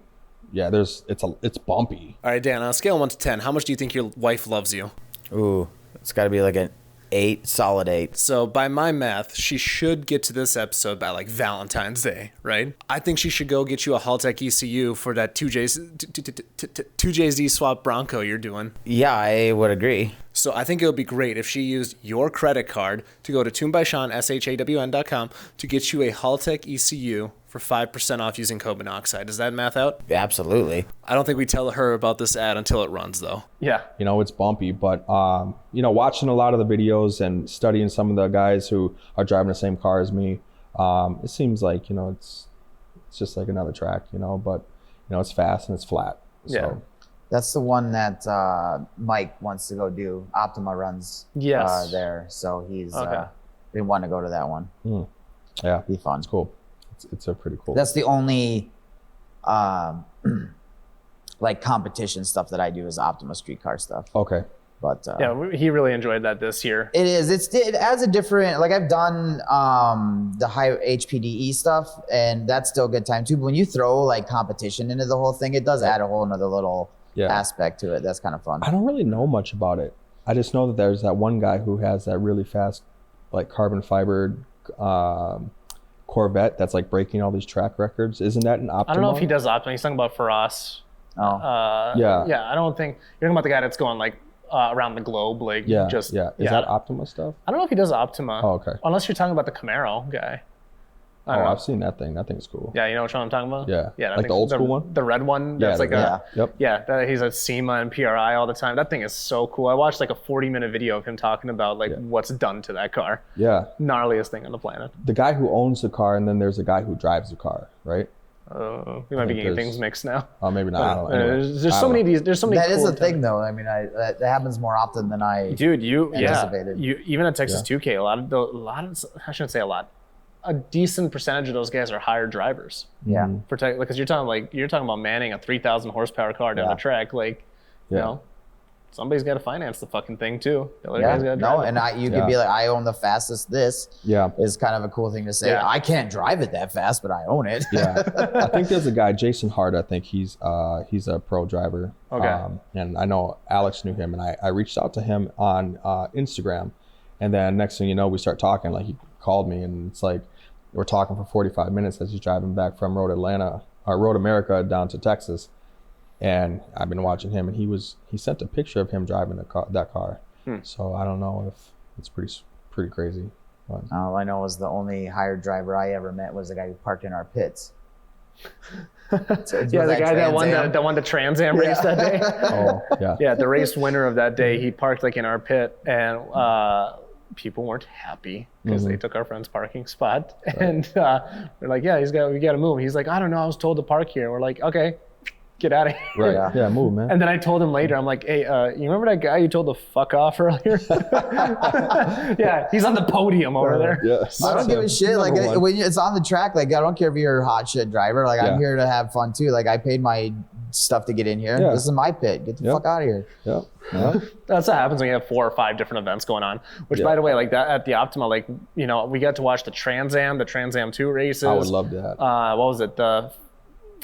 yeah, it's bumpy. All right, Dan, on a scale of 1 to 10, how much do you think your wife loves you? Ooh, it's got to be like an 8, solid 8. So by my math, she should get to this episode by like Valentine's Day, right? I think she should go get you a Haltech ECU for that 2JZ swap Bronco you're doing. Yeah, I would agree. So I think it would be great if she used your credit card to go to tunedbysean, SHAWN.com, to get you a Haltech ECU for 5% off using code Minnoxide. Does that math out? Absolutely. I don't think we tell her about this ad until it runs, though. Yeah. It's bumpy, but, watching a lot of the videos and studying some of the guys who are driving the same car as me, it seems like, it's just like another track, but, it's fast and it's flat. So. Yeah. That's the one that Mike wants to go do. Optima runs there. So he's been wanting to go to that one. Mm. Yeah. Be fun. It's cool. It's a pretty cool. That's the only like competition stuff that I do is Optima street car stuff. Okay. But yeah, he really enjoyed that this year. It is. It adds a different, like I've done the high HPDE stuff, and that's still a good time too. But when you throw like competition into the whole thing, it does add a whole another little aspect to it. That's kind of fun. I don't really know much about it. I just know that there's that one guy who has that really fast, like carbon fibered Corvette that's like breaking all these track records. Isn't that an Optima? I don't know if he does Optima. He's talking about Faraz. Yeah. I don't think you're talking about the guy that's going like around the globe, like Is that Optima stuff? I don't know if he does Optima. Oh, okay. Unless you're talking about the Camaro guy. I've seen that thing. That thing's cool. Yeah, you know which one I'm talking about? Yeah. Like the old school one? The red one. That's he's at SEMA and PRI all the time. That thing is so cool. I watched like a 40-minute video of him talking about like what's done to that car. Yeah. Gnarliest thing on the planet. The guy who owns the car, and then there's a guy who drives the car, right? We might be getting things mixed now. Oh, maybe not. I don't know. Anyway, there's so many of these. There's so many. That is a thing, though. I mean, that happens more often than I anticipated. You even at Texas 2K, a lot of I shouldn't say a lot. A decent percentage of those guys are hired drivers. Yeah. Because you're talking about manning a 3,000 horsepower car down the track, somebody's got to finance the fucking thing too. The other guy's gotta drive it. You could be like, I own the fastest. This is kind of a cool thing to say. I can't drive it that fast, but I own it. I think there's a guy, Jason Hart. I think he's a pro driver. Okay. And I know Alex knew him, and I reached out to him on Instagram, and then next thing you know, we start talking. Like he called me, and it's like we're talking for 45 minutes as he's driving back from Road America down to Texas. And I've been watching him, and he sent a picture of him driving that car. So I don't know if it's pretty crazy. All I know is the only hired driver I ever met was the guy who parked in our pits. Yeah, the guy that won the Trans Am race that day. Oh, yeah. Yeah, the race winner of that day, he parked like in our pit, and people weren't happy because they took our friend's parking spot. Right. And we're like, yeah, we got to move. He's like, I don't know, I was told to park here. We're like, okay, get out of here. Right. Yeah, move, man. And then I told him later, I'm like, hey, you remember that guy you told to fuck off earlier? Yeah, he's on the podium over there. Yeah. I don't give a shit. Like when it's on the track, like I don't care if you're a hot shit driver. Like I'm here to have fun too. Like I paid my stuff to get in here. This is my pit. Get the fuck out of here. Yeah. Yeah. That's what happens when you have 4 or 5 different events going on. Which, by the way, like that at the Optima, like we got to watch the Trans Am 2 races. I would love that. What was it?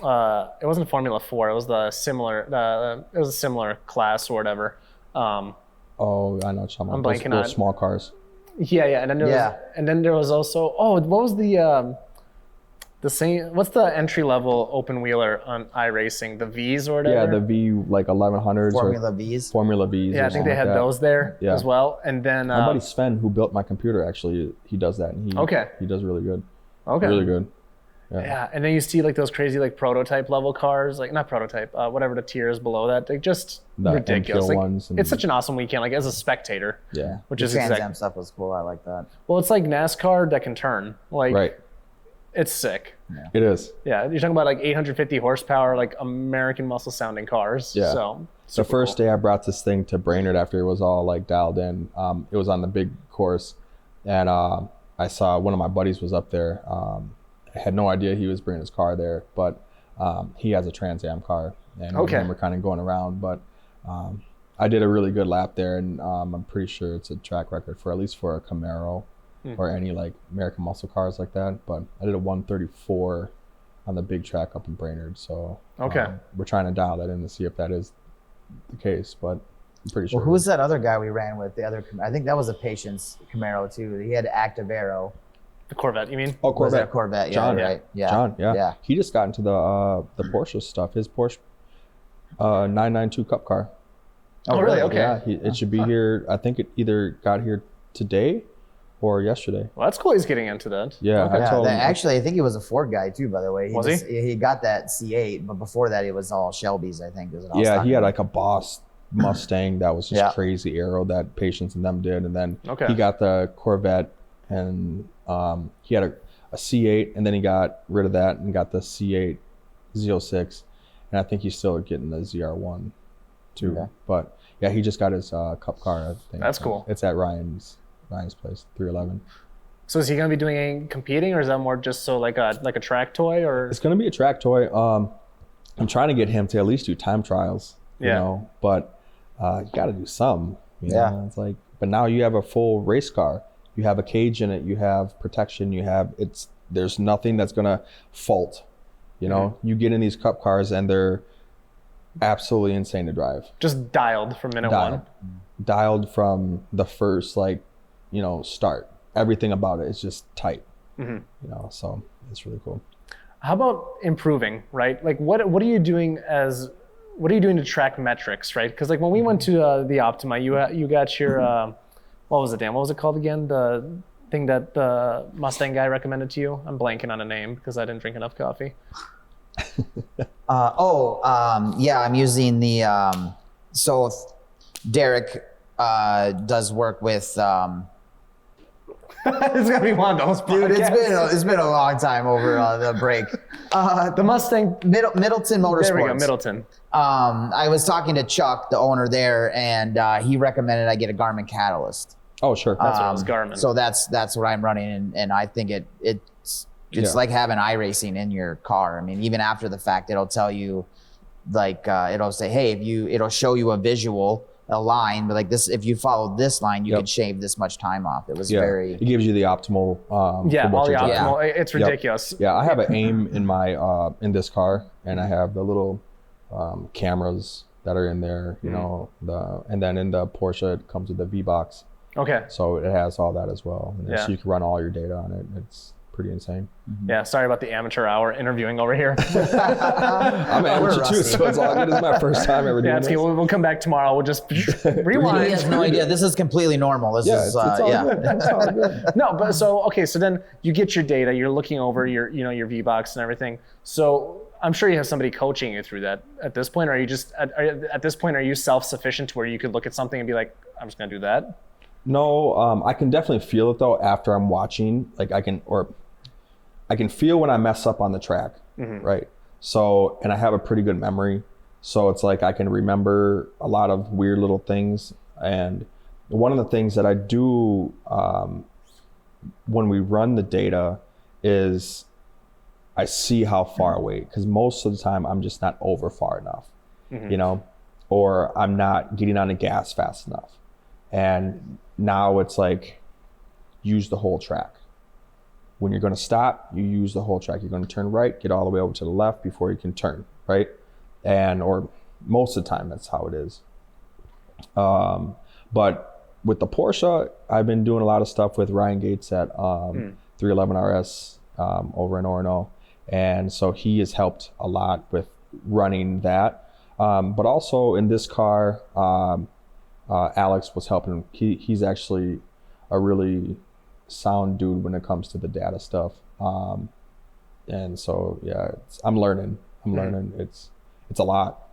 It wasn't Formula 4. It was the similar. It was a similar class or whatever. Oh, I know. I'm blanking on small cars. Yeah, and then there was also what was the same? What's the entry level open wheeler on iRacing? The V's or whatever. Yeah, the V like 1100s. Formula V's. Formula V's. Yeah, I think they had those there as well. And then my buddy Sven, who built my computer, actually he does that, and he does really good. Okay. Really good. Yeah, and then you see like those crazy like prototype level cars, like not prototype, whatever the tiers below that, like just ridiculous. Like, ones it's such an awesome weekend, like as a spectator. Yeah, which the is Trans Am stuff was cool. I like that. Well, it's like NASCAR that can turn. Like, right. It's sick. Yeah. It is. Yeah, you're talking about like 850 horsepower, like American muscle sounding cars. Yeah. So the first day I brought this thing to Brainerd after it was all like dialed in. It was on the big course, and I saw one of my buddies was up there. I had no idea he was bringing his car there, but he has a Trans Am car, and we're kind of going around. But I did a really good lap there, and I'm pretty sure it's a track record for at least for a Camaro or any like American muscle cars like that. But I did a 134 on the big track up in Brainerd, so we're trying to dial that in to see if that is the case. But I'm pretty sure. Well, who was that other guy we ran with? I think that was a Patience Camaro too. He had Active Aero. The Corvette, you mean? Oh, Corvette. Corvette, yeah, John, right. Yeah. John, yeah. He just got into the Porsche stuff. His Porsche 992 Cup Car. Oh, really? Okay. Yeah, it should be here. I think it either got here today or yesterday. Well, that's cool. He's getting into that. Yeah, okay. I told him. Actually, I think he was a Ford guy too. By the way, He got that C8, but before that, it was all Shelby's. I think. Yeah, he had like a Boss Mustang that was just crazy aero that Patience and them did, and then he got the Corvette, and he had a C8, and then he got rid of that and got the C8 Z06, and I think he's still getting the ZR1 too. Okay. But yeah, he just got his Cup Car. I think. That's cool. It's at Ryan's place, 311. So is he going to be doing any competing, or is that more just so like a track toy? Or it's going to be a track toy. I'm trying to get him to at least do time trials. You know, but you got to do some. You know? It's like, but now you have a full race car. You have a cage in it. You have protection. There's nothing that's gonna fault. You know, you get in these Cup cars and they're absolutely insane to drive. Just dialed from minute one. Dialed from the first start. Everything about it is just tight. You know, so it's really cool. How about improving? Right, like what are you doing to track metrics? Right, because like when we went to the Optima, you got your. What was it, Dan? What was it called again? The thing that the Mustang guy recommended to you? I'm blanking on a name because I didn't drink enough coffee. I'm using the, so Derek does work with, it's gonna be one of those podcasts. Dude, it's been a long time over the break. The Mustang Middleton Motorsports. There we go, Middleton. I was talking to Chuck, the owner there, and he recommended I get a Garmin Catalyst. Oh, sure. That's what it was, Garmin. So that's what I'm running, and I think it's like having iRacing in your car. I mean, even after the fact, it'll tell you, like, it'll say, hey, it'll show you a line, but like this, if you follow this line, you can shave this much time off. It was it gives you the optimal. All the optimal. It's ridiculous. Yeah, I have an AIM in my in this car, and I have the little cameras that are in there. You know, and then in the Porsche it comes with the V-Box. Okay. So it has all that as well. And so you can run all your data on it. It's pretty insane. Yeah, sorry about the amateur hour interviewing over here. I'm an amateur too, so it's all good. This is my first time ever doing this. We'll come back tomorrow. We'll just rewind. He has no idea. This is completely normal. This is it's all good. It's all good. No, but so then you get your data. You're looking over your V-Box and everything. So I'm sure you have somebody coaching you through that at this point. Or are you just at this point, are you self-sufficient to where you could look at something and be like, I'm just gonna do that? No, I can definitely feel it though after I'm watching. Like I can feel when I mess up on the track, right? So, and I have a pretty good memory. So it's like I can remember a lot of weird little things. And one of the things that I do when we run the data is I see how far away, because most of the time I'm just not over far enough, you know, or I'm not getting on the gas fast enough. And now it's like, use the whole track. When you're going to stop, you use the whole track. You're going to turn right, get all the way over to the left before you can turn, right? And, or most of the time, that's how it is. But with the Porsche, I've been doing a lot of stuff with Ryan Gates at 311 RS over in Orono. And so he has helped a lot with running that. But also in this car, Alex was helping. He's actually a really sound dude when it comes to the data stuff. And so, yeah, I'm learning. It's a lot.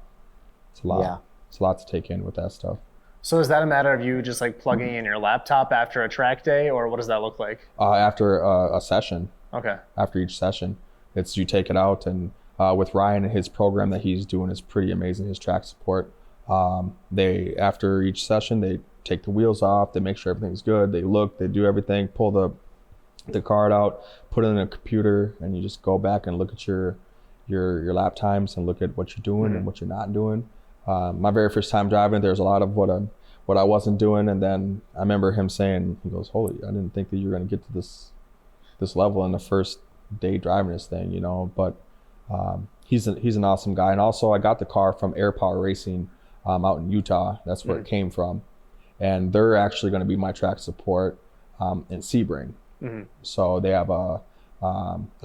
Yeah. It's a lot to take in with that stuff. So is that a matter of you just like plugging in your laptop after a track day, or what does that look like? After a session. Okay. After each session, it's you take it out, and with Ryan and his program that he's doing is pretty amazing. His track support. They, after each session, they take the wheels off, they make sure everything's good, they look, they do everything, pull the card out, put it in a computer, and you just go back and look at your lap times and look at what you're doing and what you're not doing. My very first time driving, there's a lot of what I wasn't doing, and then I remember him saying, he goes, "Holy, I didn't think that you were going to get to this level in the first day driving this thing," you know. But he's an awesome guy. And also, I got the car from Air Power Racing out in Utah. That's where it came from, and they're actually going to be my track support in Sebring. So they have a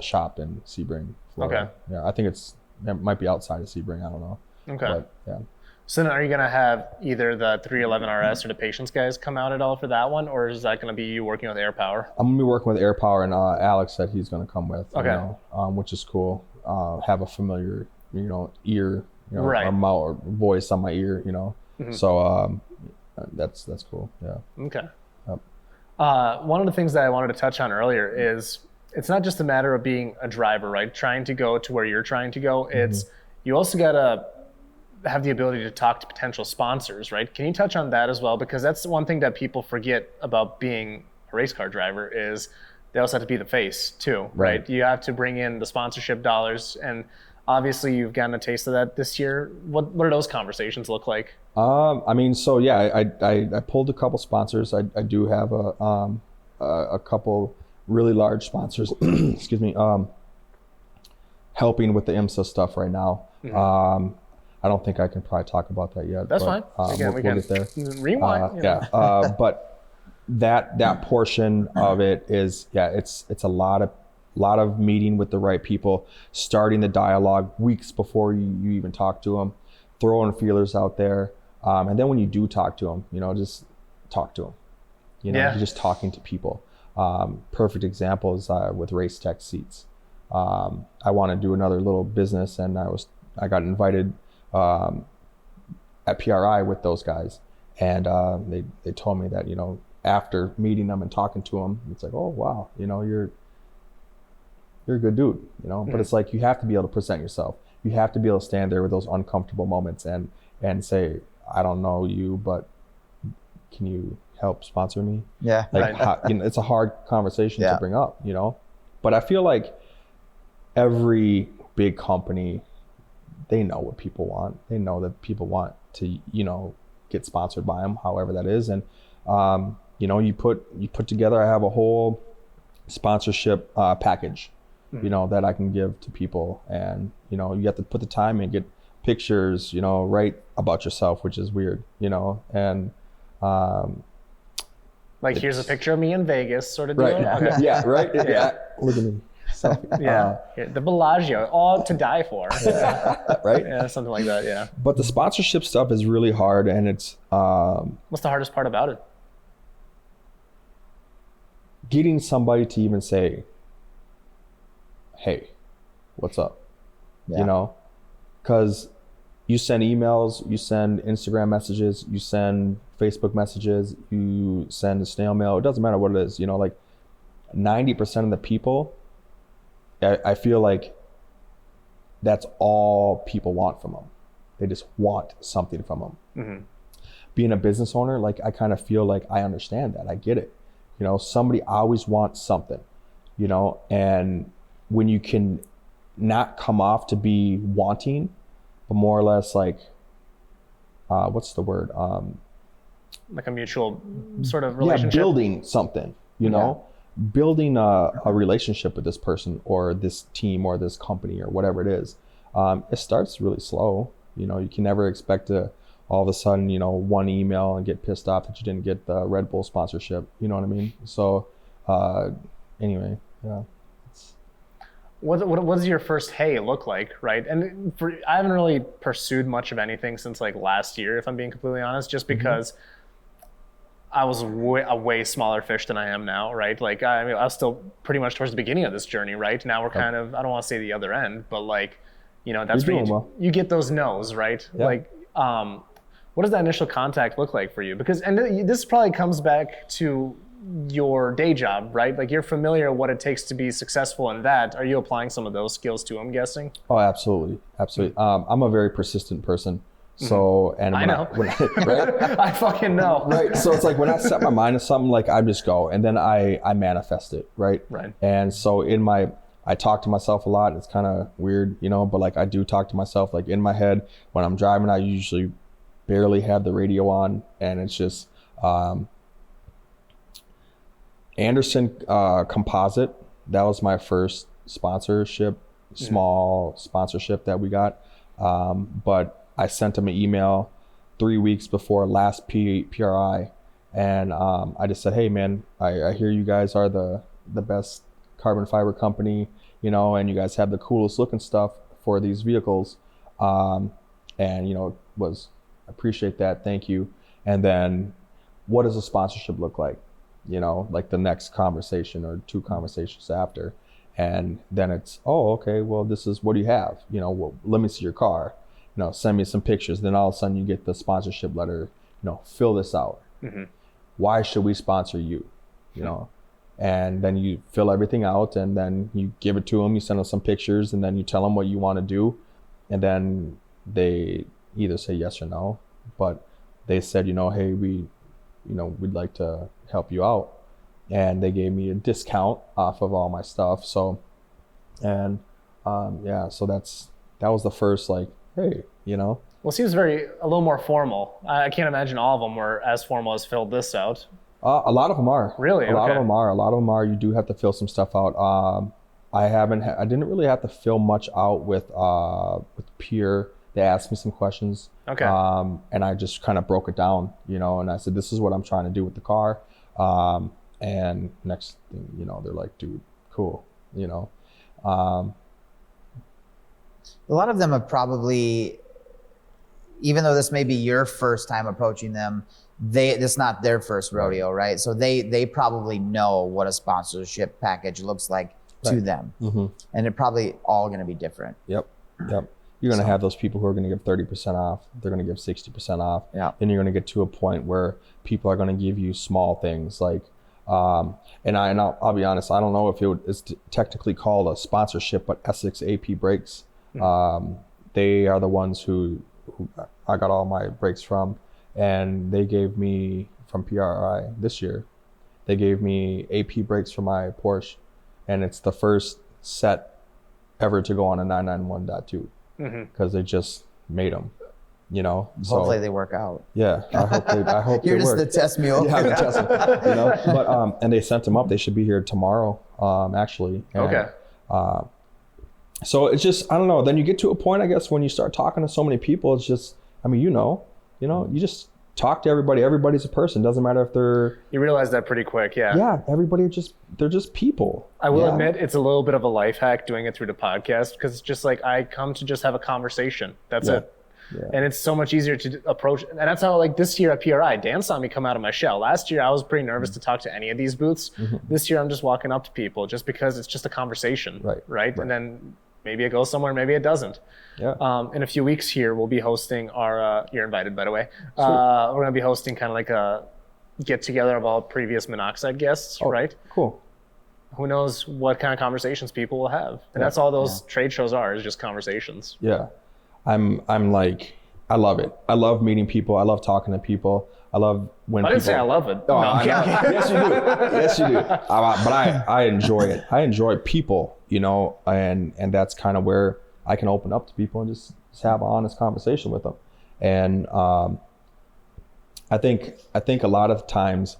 shop in Sebring, Florida. Okay. Yeah, I think it might be outside of Sebring. I don't know. Okay. But, yeah. So then are you going to have either the 311 RS or the Patience guys come out at all for that one, or is that going to be you working with Air Power? I'm going to be working with Air Power, and Alex said he's going to come with, Okay. you know, which is cool. Have a familiar, you know, ear, you know, Right. or mouth or voice on my ear, you know. So that's cool. Yeah. Okay. Yep. One of the things that I wanted to touch on earlier is it's not just a matter of being a driver, right? Trying to go to where you're trying to go. It's you also got to have the ability to talk to potential sponsors, right? Can you touch on that as well? Because that's one thing that people forget about being a race car driver is they also have to be the face too, right? You have to bring in the sponsorship dollars, and obviously you've gotten a taste of that this year. What do those conversations look like? I mean, so yeah, I pulled a couple sponsors. I do have a couple really large sponsors, excuse me, helping with the IMSA stuff right now. I don't think I can probably talk about that yet. That's but, fine. Again, we'll get there. Rewind. But that portion of it is, yeah, it's a lot of meeting with the right people, starting the dialogue weeks before you even talk to them, throwing feelers out there, and then when you do talk to them, you know, just talk to them. You know, you're just talking to people. Perfect example is with Race Tech Seats. I want to do another little business, and I got invited at PRI with those guys, and they told me that, you know, after meeting them and talking to them, it's like, oh wow, you know, you're a good dude, you know. But it's like you have to be able to present yourself. You have to be able to stand there with those uncomfortable moments and say, I don't know you, but can you help sponsor me? Yeah. Like, you know, it's a hard conversation to bring up, you know. But I feel like every big company, they know what people want. They know that people want to, you know, get sponsored by them, however that is. And, you know, you put together, I have a whole sponsorship package, you know, that I can give to people. And, you know, you have to put the time in, get pictures, you know, write about yourself, which is weird, you know. And, like, here's a picture of me in Vegas, sort of deal. Right. Okay. Yeah. Right. Yeah. Look at me. The Bellagio, all to die for. Right. Yeah, something like that. Yeah. But the sponsorship stuff is really hard, and it's What's the hardest part about it? getting somebody to even say, "Hey, what's up?" you know, because you send emails, you send Instagram messages, you send Facebook messages, you send a snail mail. It doesn't matter what it is, you know, like 90% of the people, I feel like that's all people want from them. They just want something from them. Mm-hmm. Being a business owner, like I kind of feel like I understand that. I get it. You know, somebody always wants something, you know, and when you can not come off to be wanting, but more or less like, what's the word? Like a mutual sort of relationship. Yeah, building something, you know, building a relationship with this person or this team or this company or whatever it is. It starts really slow. You know, you can never expect to all of a sudden, you know, one email and get pissed off that you didn't get the Red Bull sponsorship. You know what I mean? So anyway, yeah. What does your first hey look like, right? And I haven't really pursued much of anything since like last year, if I'm being completely honest, just because I was a way smaller fish than I am now, right? Like I mean, I was still pretty much towards the beginning of this journey, right? Now we're kind of, I don't want to say the other end, but like, you know, that's where you get those no's, right? Yeah. Like, what does that initial contact look like for you? Because, and this probably comes back to your day job, right? Like you're familiar with what it takes to be successful in that. Are you applying some of those skills too, I'm guessing? Oh, absolutely. Absolutely. I'm a very persistent person. So, and I know. Right? I fucking know. Right. So it's like when I set my mind to something, like I just go and then I manifest it. Right. Right. And so I talk to myself a lot. It's kind of weird, you know, but like I do talk to myself like in my head when I'm driving. I usually barely have the radio on, and it's just, Anderson Composite, that was my first sponsorship, small sponsorship that we got. But I sent them an email 3 weeks before last PRI, and I just said, hey man, I hear you guys are the best carbon fiber company, you know, and you guys have the coolest looking stuff for these vehicles. And, you know, appreciate that, thank you. And then what does a sponsorship look like? You know, like the next conversation or two conversations after. And then it's, oh, okay, well, this is, what do you have? You know, well, let me see your car, you know, send me some pictures. Then all of a sudden you get the sponsorship letter, you know, fill this out. Why should we sponsor you? You know, and then you fill everything out and then you give it to them, you send them some pictures and then you tell them what you want to do. And then they either say yes or no, but they said, you know, hey, we'd like to help you out. And they gave me a discount off of all my stuff. So, and so that was the first, like, hey, you know. Well, it seems a little more formal. I can't imagine all of them were as formal as filled this out. A lot of them are. Really? A lot of them are. You do have to fill some stuff out. I didn't really have to fill much out with Peer. They asked me some questions. Okay. And I just kind of broke it down, you know, and I said, this is what I'm trying to do with the car. And next thing, you know, they're like, dude, cool, you know. A lot of them have probably, even though this may be your first time approaching them, this not their first rodeo, right? So they probably know what a sponsorship package looks like to them. And they're probably all going to be different. Yep. You're going to have those people who are going to give 30% off. They're going to give 60% off. Yeah. Then you're going to get to a point where people are going to give you small things like, and I'll be honest, I don't know if it's technically called a sponsorship, but Essex AP Brakes, they are the ones who I got all my brakes from, and they gave me from PRI this year, they gave me AP brakes for my Porsche, and it's the first set ever to go on a 991.2 because they just made them. You know, hopefully they work out. Yeah, I hope you're they just work. the test mule. Yeah, the test mule, you know. But and they sent them up. They should be here tomorrow, actually. And, okay. So it's just, I don't know. Then you get to a point, I guess, when you start talking to so many people, it's just, I mean, you just talk to everybody. Everybody's a person. Doesn't matter if they're. You realize that pretty quick, yeah. Yeah, they're just people. I will admit, it's a little bit of a life hack doing it through the podcast because it's just like I come to just have a conversation. That's it. Yeah. And it's so much easier to approach. And that's how, like, this year at PRI, Dan saw me come out of my shell. Last year, I was pretty nervous to talk to any of these booths. This year, I'm just walking up to people just because it's just a conversation. Right. And then maybe it goes somewhere, maybe it doesn't. Yeah. In a few weeks here, we'll be hosting our, you're invited, by the way. We're going to be hosting kind of like a get together of all previous Minnoxide guests, right? Cool. Who knows what kind of conversations people will have. And that's all those trade shows are, is just conversations. Yeah. I'm like, I love it. I love meeting people. I love talking to people. I love when I people... didn't say I love it. Oh, No, I know. Yes, you do. Yes, you do. But I enjoy it. I enjoy people, you know, and that's kind of where I can open up to people and just have an honest conversation with them. And I think a lot of times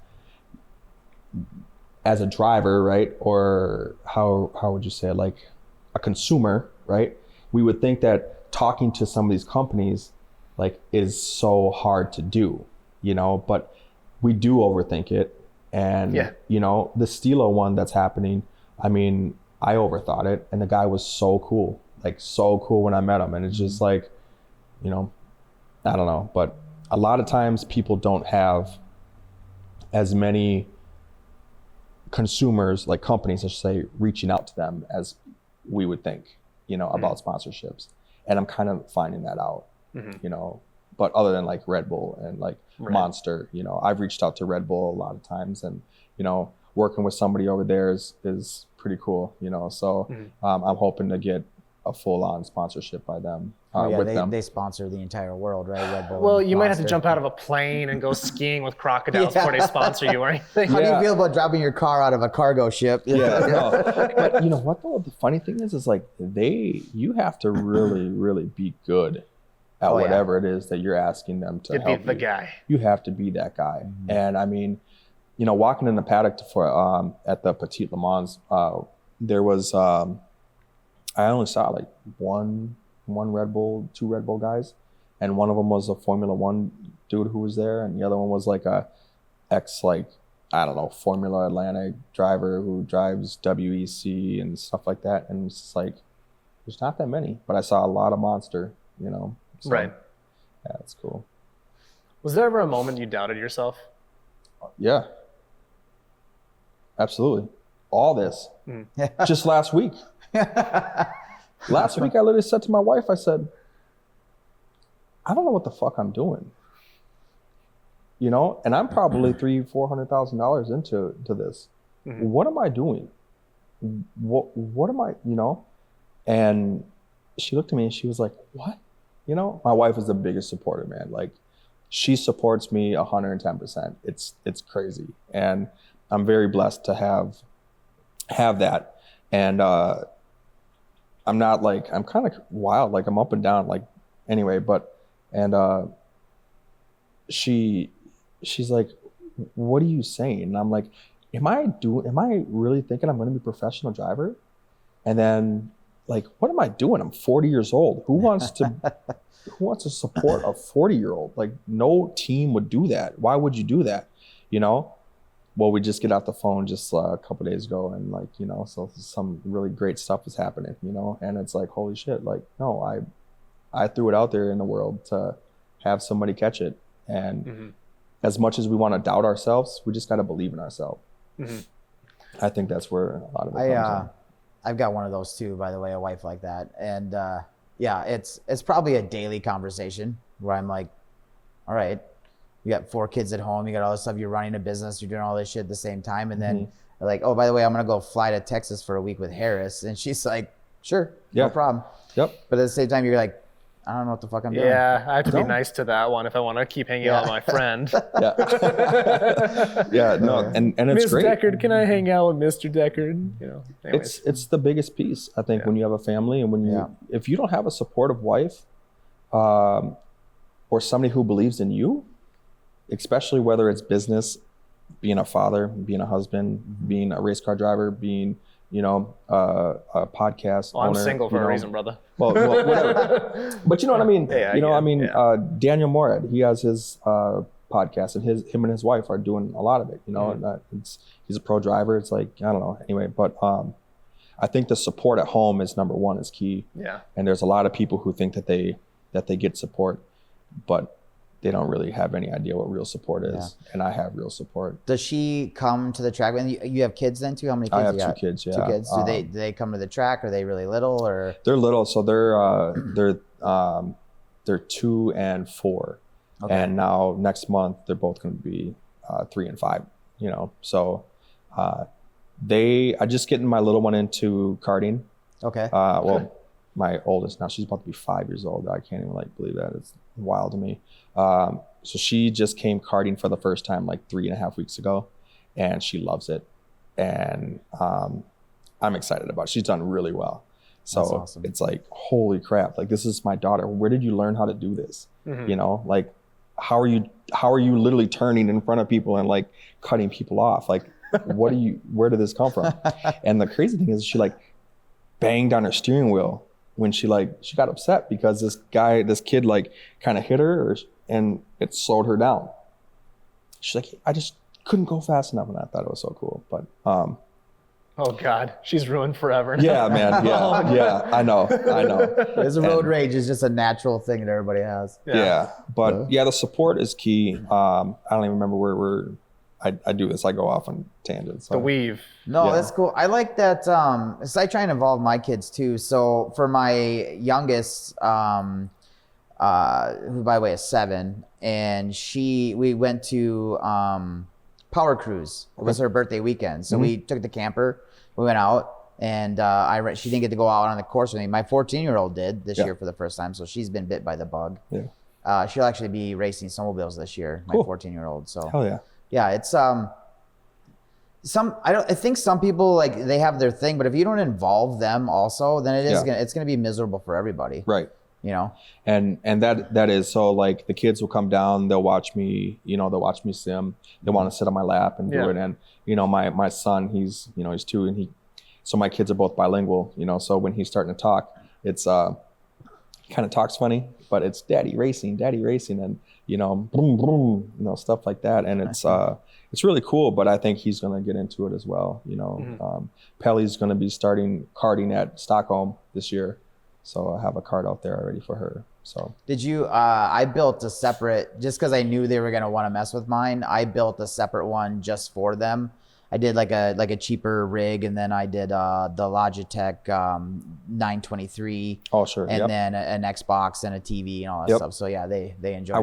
as a driver, right, or how would you say it, like a consumer, right, we would think that talking to some of these companies like is so hard to do, you know, but we do overthink it. And you know, the Stilo one that's happening, I mean, I overthought it, and the guy was so cool, like so cool when I met him. And it's just like, you know, I don't know, but a lot of times people don't have as many consumers, like companies, I should say, reaching out to them as we would think, you know, about sponsorships. And I'm kind of finding that out, you know, but other than like Red Bull and like Monster, you know, I've reached out to Red Bull a lot of times, and, you know, working with somebody over there is pretty cool, you know, so I'm hoping to get a full-on sponsorship by them. With them. They sponsor the entire world, right? Red Bull. Well, you might have to jump out of a plane and go skiing with crocodiles before they sponsor you or anything. How do you feel about dropping your car out of a cargo ship? No. But you know what though? The funny thing is like you have to really be good at whatever it is that you're asking them to help be the guy. You have to be that guy. And I mean, you know, walking in the paddock for at the Petit Le Mans, there was I only saw like one Red Bull, two Red Bull guys, and one of them was a Formula One dude who was there, and the other one was like a like, I don't know, Formula Atlantic driver who drives WEC and stuff like that. And it's just like, there's not that many, but I saw a lot of Monster, you know. So, right. Yeah, it's cool. Was there ever a moment you doubted yourself? Yeah. Absolutely. All this. Just last week. Last week, I literally said to my wife, I said, I don't know what the fuck I'm doing. You know, and I'm probably $300,000-$400,000 into this. What am I doing? What am I, you know? And she looked at me and she was like, what? You know, my wife is the biggest supporter, man. Like, she supports me 110%. It's crazy. And I'm very blessed to have that. And I'm not like, I'm kind of wild, like I'm up and down, like, anyway, but, and she's like, what are you saying? And I'm like, am I really thinking I'm going to be a professional driver? And then, like, what am I doing? I'm 40 years old. Who wants to support a 40-year-old? Like, no team would do that. Why would you do that? You know? Well, we just get off the phone just a couple days ago, and like, you know, so some really great stuff is happening, you know, and it's like, holy shit, like, no, I threw it out there in the world to have somebody catch it. And as much as we want to doubt ourselves, we just got to believe in ourselves. I think that's where a lot of it comes in. I've got one of those too, by the way, a wife like that. And yeah, it's probably a daily conversation where I'm like, all right, you got 4 kids at home, you got all this stuff, you're running a business, you're doing all this shit at the same time. And then like, oh, by the way, I'm going to go fly to Texas for a week with Harris. And she's like, sure, no problem. Yep. But at the same time, you're like, I don't know what the fuck I'm doing. Yeah, I have to be nice to that one if I want to keep hanging out with my friend. Yeah, no, and it's Miss great. Deckard, can I hang out with Mr. Deckard? You know, anyways. It's the biggest piece, I think, when you have a family, and when if you don't have a supportive wife, or somebody who believes in you, especially whether it's business, being a father, being a husband, being a race car driver, being, you know, a podcast owner. I'm single for a reason, brother. Well, whatever. But you know what I mean? Daniel Morad, he has his podcast, and him and his wife are doing a lot of it, you know, and he's a pro driver. It's like, I don't know. Anyway, but I think the support at home is number one, is key. Yeah. And there's a lot of people who think that they get support, but they don't really have any idea what real support is, and I have real support. Does she come to the track? And you have kids then too? How many kids I have you got? 2 kids. Yeah, 2 kids. Do they come to the track? Are they really little or? They're little, so they're 2 and 4, and now next month they're both going to be 3 and 5. You know, so I just getting my little one into karting. Okay. Well, my oldest now, she's about to be 5 years old. I can't even believe that. It's wild to me. So she just came karting for the first time 3.5 weeks ago, and she loves it. And I'm excited about it. She's done really well. So That's awesome. It's holy crap. This is my daughter. Where did you learn how to do this? Mm-hmm. You know, how are you literally turning in front of people and cutting people off? Where did this come from? And the crazy thing is she banged on her steering wheel when she got upset because this kid kind of hit her and it slowed her down. She's like, I just couldn't go fast enough, and I thought it was so cool. But oh God, she's ruined forever. yeah, man, yeah, I know. There's a road rage is just a natural thing that everybody has. Yeah, but the support is key. I don't even remember where I do this. I go off on tangents. So. The weave. No, that's cool. I like that. So I try and involve my kids too. So for my youngest, who by the way is 7, and we went to Power Cruise. It was her birthday weekend. So we took the camper, we went out, and she didn't get to go out on the course with me. My 14-year-old did this year for the first time. So she's been bit by the bug. Yeah. She'll actually be racing snowmobiles this year, my 14-year-old. So hell yeah. Yeah, it's I think some people they have their thing, but if you don't involve them also, then it's gonna be miserable for everybody. Right. You know? And that is so the kids will come down, they'll watch me, they'll watch me sim. They want to sit on my lap and do it. And my son, he's 2, and so my kids are both bilingual, so when he's starting to talk, it's he kind of talks funny, but it's daddy racing, and boom, boom, stuff like that. And it's really cool, but I think he's going to get into it as well. Pelly's going to be starting karting at Stockholm this year. So I have a cart out there already for her. So did you, I built a separate, just cause I knew they were going to want to mess with mine. I built a separate one just for them. I did a cheaper rig, and then I did the Logitech 923. Oh, sure. And then an Xbox and a TV and all that stuff. So yeah, they enjoy that.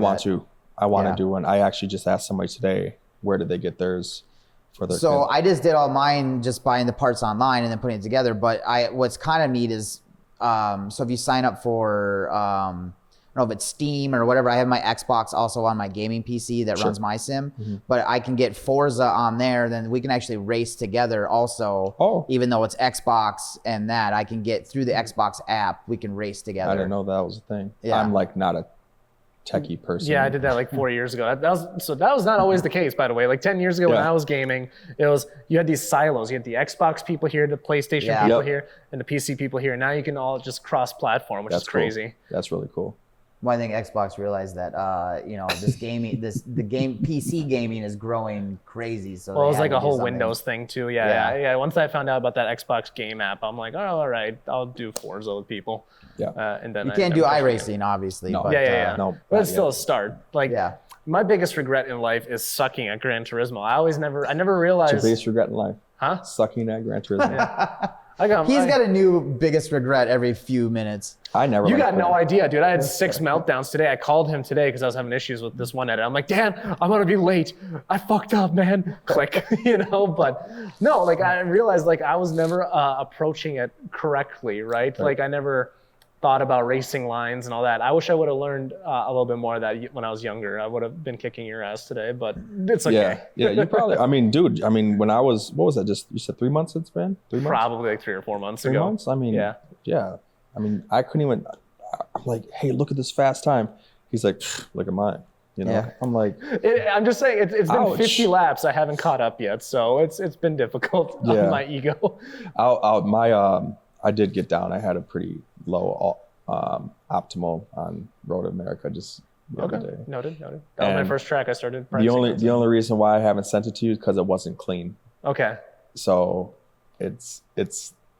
I want to do one. I actually just asked somebody today, where did they get theirs for their So kids? I just did all mine just buying the parts online and then putting it together. But what's kind of neat is, so if you sign up for, I don't know if it's Steam or whatever, I have my Xbox also on my gaming PC that runs my sim, but I can get Forza on there. Then we can actually race together also, even though it's Xbox and that I can get through the Xbox app, we can race together. I didn't know that was a thing. Yeah. I'm not a techie person. Yeah, I did that 4 years ago. That was not always the case, by the way. 10 years ago when I was gaming, it was, you had these silos. You had the Xbox people here, the PlayStation people here, and the PC people here. Now you can all just cross-platform, which is crazy. Cool. That's really cool. Well, I think Xbox realized that this gaming, PC gaming is growing crazy. So well, it was a whole Windows thing too. Yeah. Once I found out about that Xbox game app, I'm like, oh, all right, I'll do Forza with people. Yeah. And then you can't do iRacing, obviously. No. But, No, but it's still a start. My biggest regret in life is sucking at Gran Turismo. I never realized. What's your biggest regret in life? Huh? Sucking at Gran Turismo. He's got a new biggest regret every few minutes. I never. You got no idea, dude. I had 6 meltdowns today. I called him today because I was having issues with this one edit. I'm like, Dan, I'm gonna be late. I fucked up, man. Click, But no, I realized I was never approaching it correctly, right? I never thought about racing lines and all that. I wish I would have learned a little bit more of that when I was younger. I would have been kicking your ass today, but it's okay. Yeah, you probably. I mean, dude. When I was, what was that? Just you said 3 months. It's been 3 months. Probably 3 or 4 months 3 ago. months. Yeah. I couldn't even. I'm like, hey, look at this fast time. He's like, look at mine. I'm like, I'm just saying it's been ouch. 50 laps. I haven't caught up yet, so it's been difficult on my ego. I did get down. I had a pretty low optimal on Road America just the other day. Noted. That was my first track I started. The only reason why I haven't sent it to you is because it wasn't clean. Okay. So it's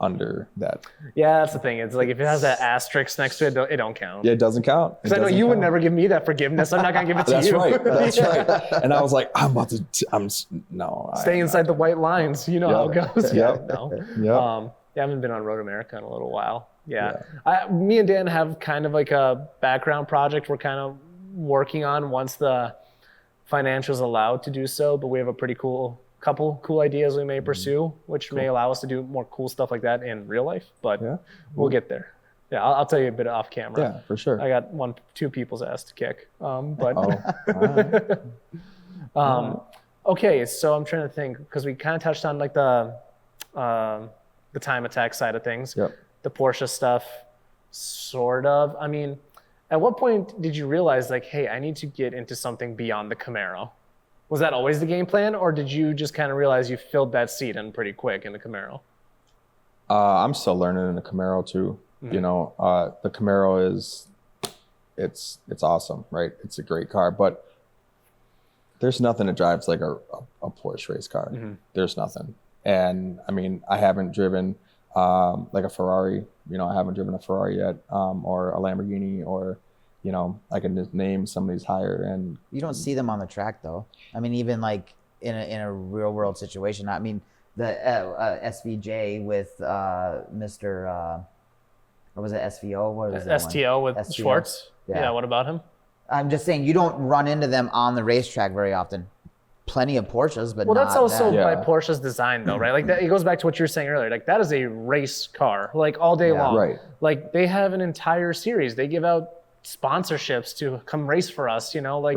under that. Yeah, that's the thing. It's like if it has that asterisk next to it, it don't count. Yeah, it doesn't count. Because I know you would never give me that forgiveness. I'm not gonna give it to That's you. right. That's Yeah. right. And I was like, Stay inside the white lines. You know how it goes. Yeah. No. Yep. I haven't been on Road America in a little while. Yeah. Me and Dan have kind of like a background project we're kind of working on once the financials allowed to do so, but we have a pretty couple cool ideas we may pursue, which may allow us to do more cool stuff like that in real life, but we'll get there. Yeah, I'll tell you a bit off camera. Yeah, for sure. I got 2 people's ass to kick. But all right. Okay, so I'm trying to think because we kind of touched on like the time attack side of things, the Porsche stuff, sort of. I mean, at what point did you realize like, hey, I need to get into something beyond the Camaro? Was that always the game plan, or did you just kind of realize you filled that seat in pretty quick in the Camaro? I'm still learning in the Camaro too. Mm-hmm. You know, the Camaro it's awesome, right? It's a great car, but there's nothing that drives like a Porsche race car. Mm-hmm. There's nothing. And I mean, I haven't driven like a Ferrari. You know, I haven't driven a Ferrari yet, or a Lamborghini, or you know, I can just name some of these higher end. You don't see them on the track though. I mean, even like in a real world situation. I mean, the SVJ with Mr. What was it? SVO? What was that STO one? with STO. Schwartz. Yeah. What about him? I'm just saying you don't run into them on the racetrack very often. Plenty of Porsches, but well, not that's also that. by Porsche's design, though, right? Like that, it goes back to what you were saying earlier. Like that is a race car, like all day long. Right. Like they have an entire series. They give out sponsorships to come race for us. You know, like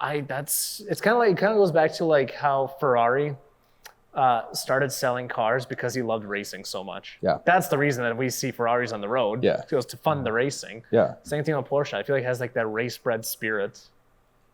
it's kind of goes back to like how Ferrari started selling cars because he loved racing so much. Yeah. That's the reason that we see Ferraris on the road. Yeah. It goes to fund the racing. Yeah. Same thing with Porsche. I feel like it has like that race bred spirit.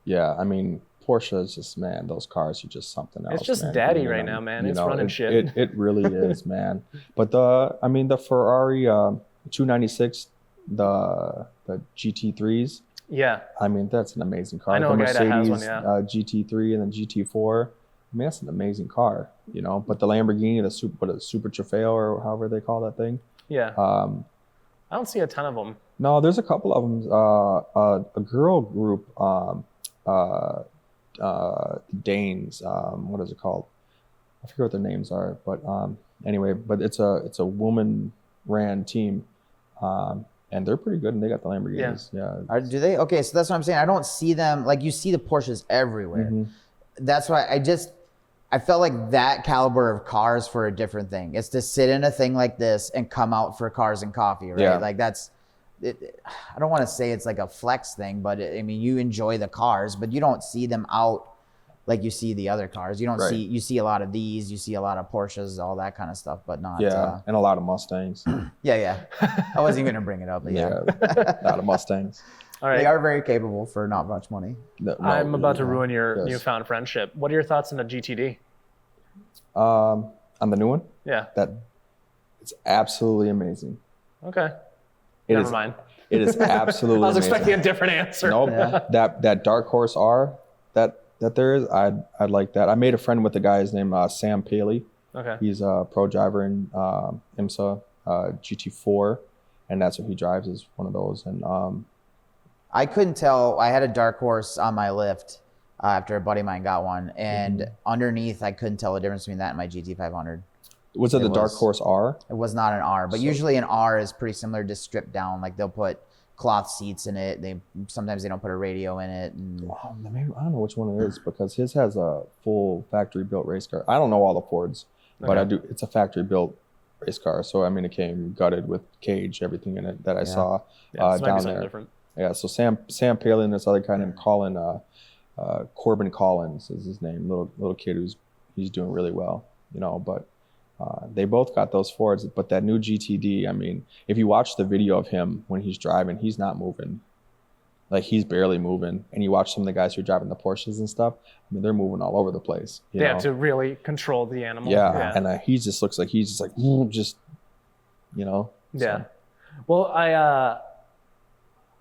Yeah. I mean, Porsche is just, man, those cars are just something else. It's just man. daddy right now, man. It's running shit. It really is, man. But the Ferrari 296, the GT3s. Yeah. I mean, that's an amazing car. I know the a guy that has one, yeah. GT3 and then GT4. I mean, that's an amazing car, you know. But the Lamborghini, the Super Trofeo, or however they call that thing. Yeah. I don't see a ton of them. No, there's a couple of them. A girl group, Danes. What is it called? I forget what their names are. But anyway, but it's a woman ran team, and they're pretty good, and they got the Lamborghinis. Yeah. Do they? Okay, so that's what I'm saying. I don't see them like you see the Porsches everywhere. Mm-hmm. That's why I felt like that caliber of cars for a different thing. It's to sit in a thing like this and come out for cars and coffee, right? Yeah. Like that's it. I don't want to say it's like a flex thing, but I mean, you enjoy the cars, but you don't see them out like you see the other cars. You don't see, you see a lot of these, you see a lot of Porsches, all that kind of stuff, but not. Yeah, and a lot of Mustangs. Yeah. I wasn't even going to bring it up, but yeah. A lot of Mustangs. All right. They are very capable for not much money. I'm about to ruin your newfound friendship. What are your thoughts on the GTD? On the new one? Yeah. It's absolutely amazing. Okay. Never mind. It is absolutely I was amazing. expecting a different answer. Nope. Yeah. That Dark Horse R that there is, I'd like that. I made a friend with the guy, his name Sam Paley. Okay. He's a pro driver in IMSA GT4, and that's what he drives, is one of those. And I couldn't tell. I had a Dark Horse on my lift after a buddy of mine got one, and underneath I couldn't tell the difference between that and my GT500. Was it the Dark Horse R? It was not an R, but usually an R is pretty similar, just stripped down. Like they'll put cloth seats in it. Sometimes they don't put a radio in it. And maybe, I don't know which one it is, because his has a full factory built race car. I don't know all the Fords, but I do. It's a factory built race car, so I mean it came gutted with cage, everything in it that I saw down there. Different. Yeah, so Sam Paley and this other guy named Corbin Collins is his name. Little kid he's doing really well, you know. But they both got those Fords. But that new GTD, I mean, if you watch the video of him when he's driving, he's not moving. Like he's barely moving. And you watch some of the guys who are driving the Porsches and stuff. I mean, they're moving all over the place. They have to really control the animal. Yeah. And he just looks like he's just like you know. Yeah. So. Well,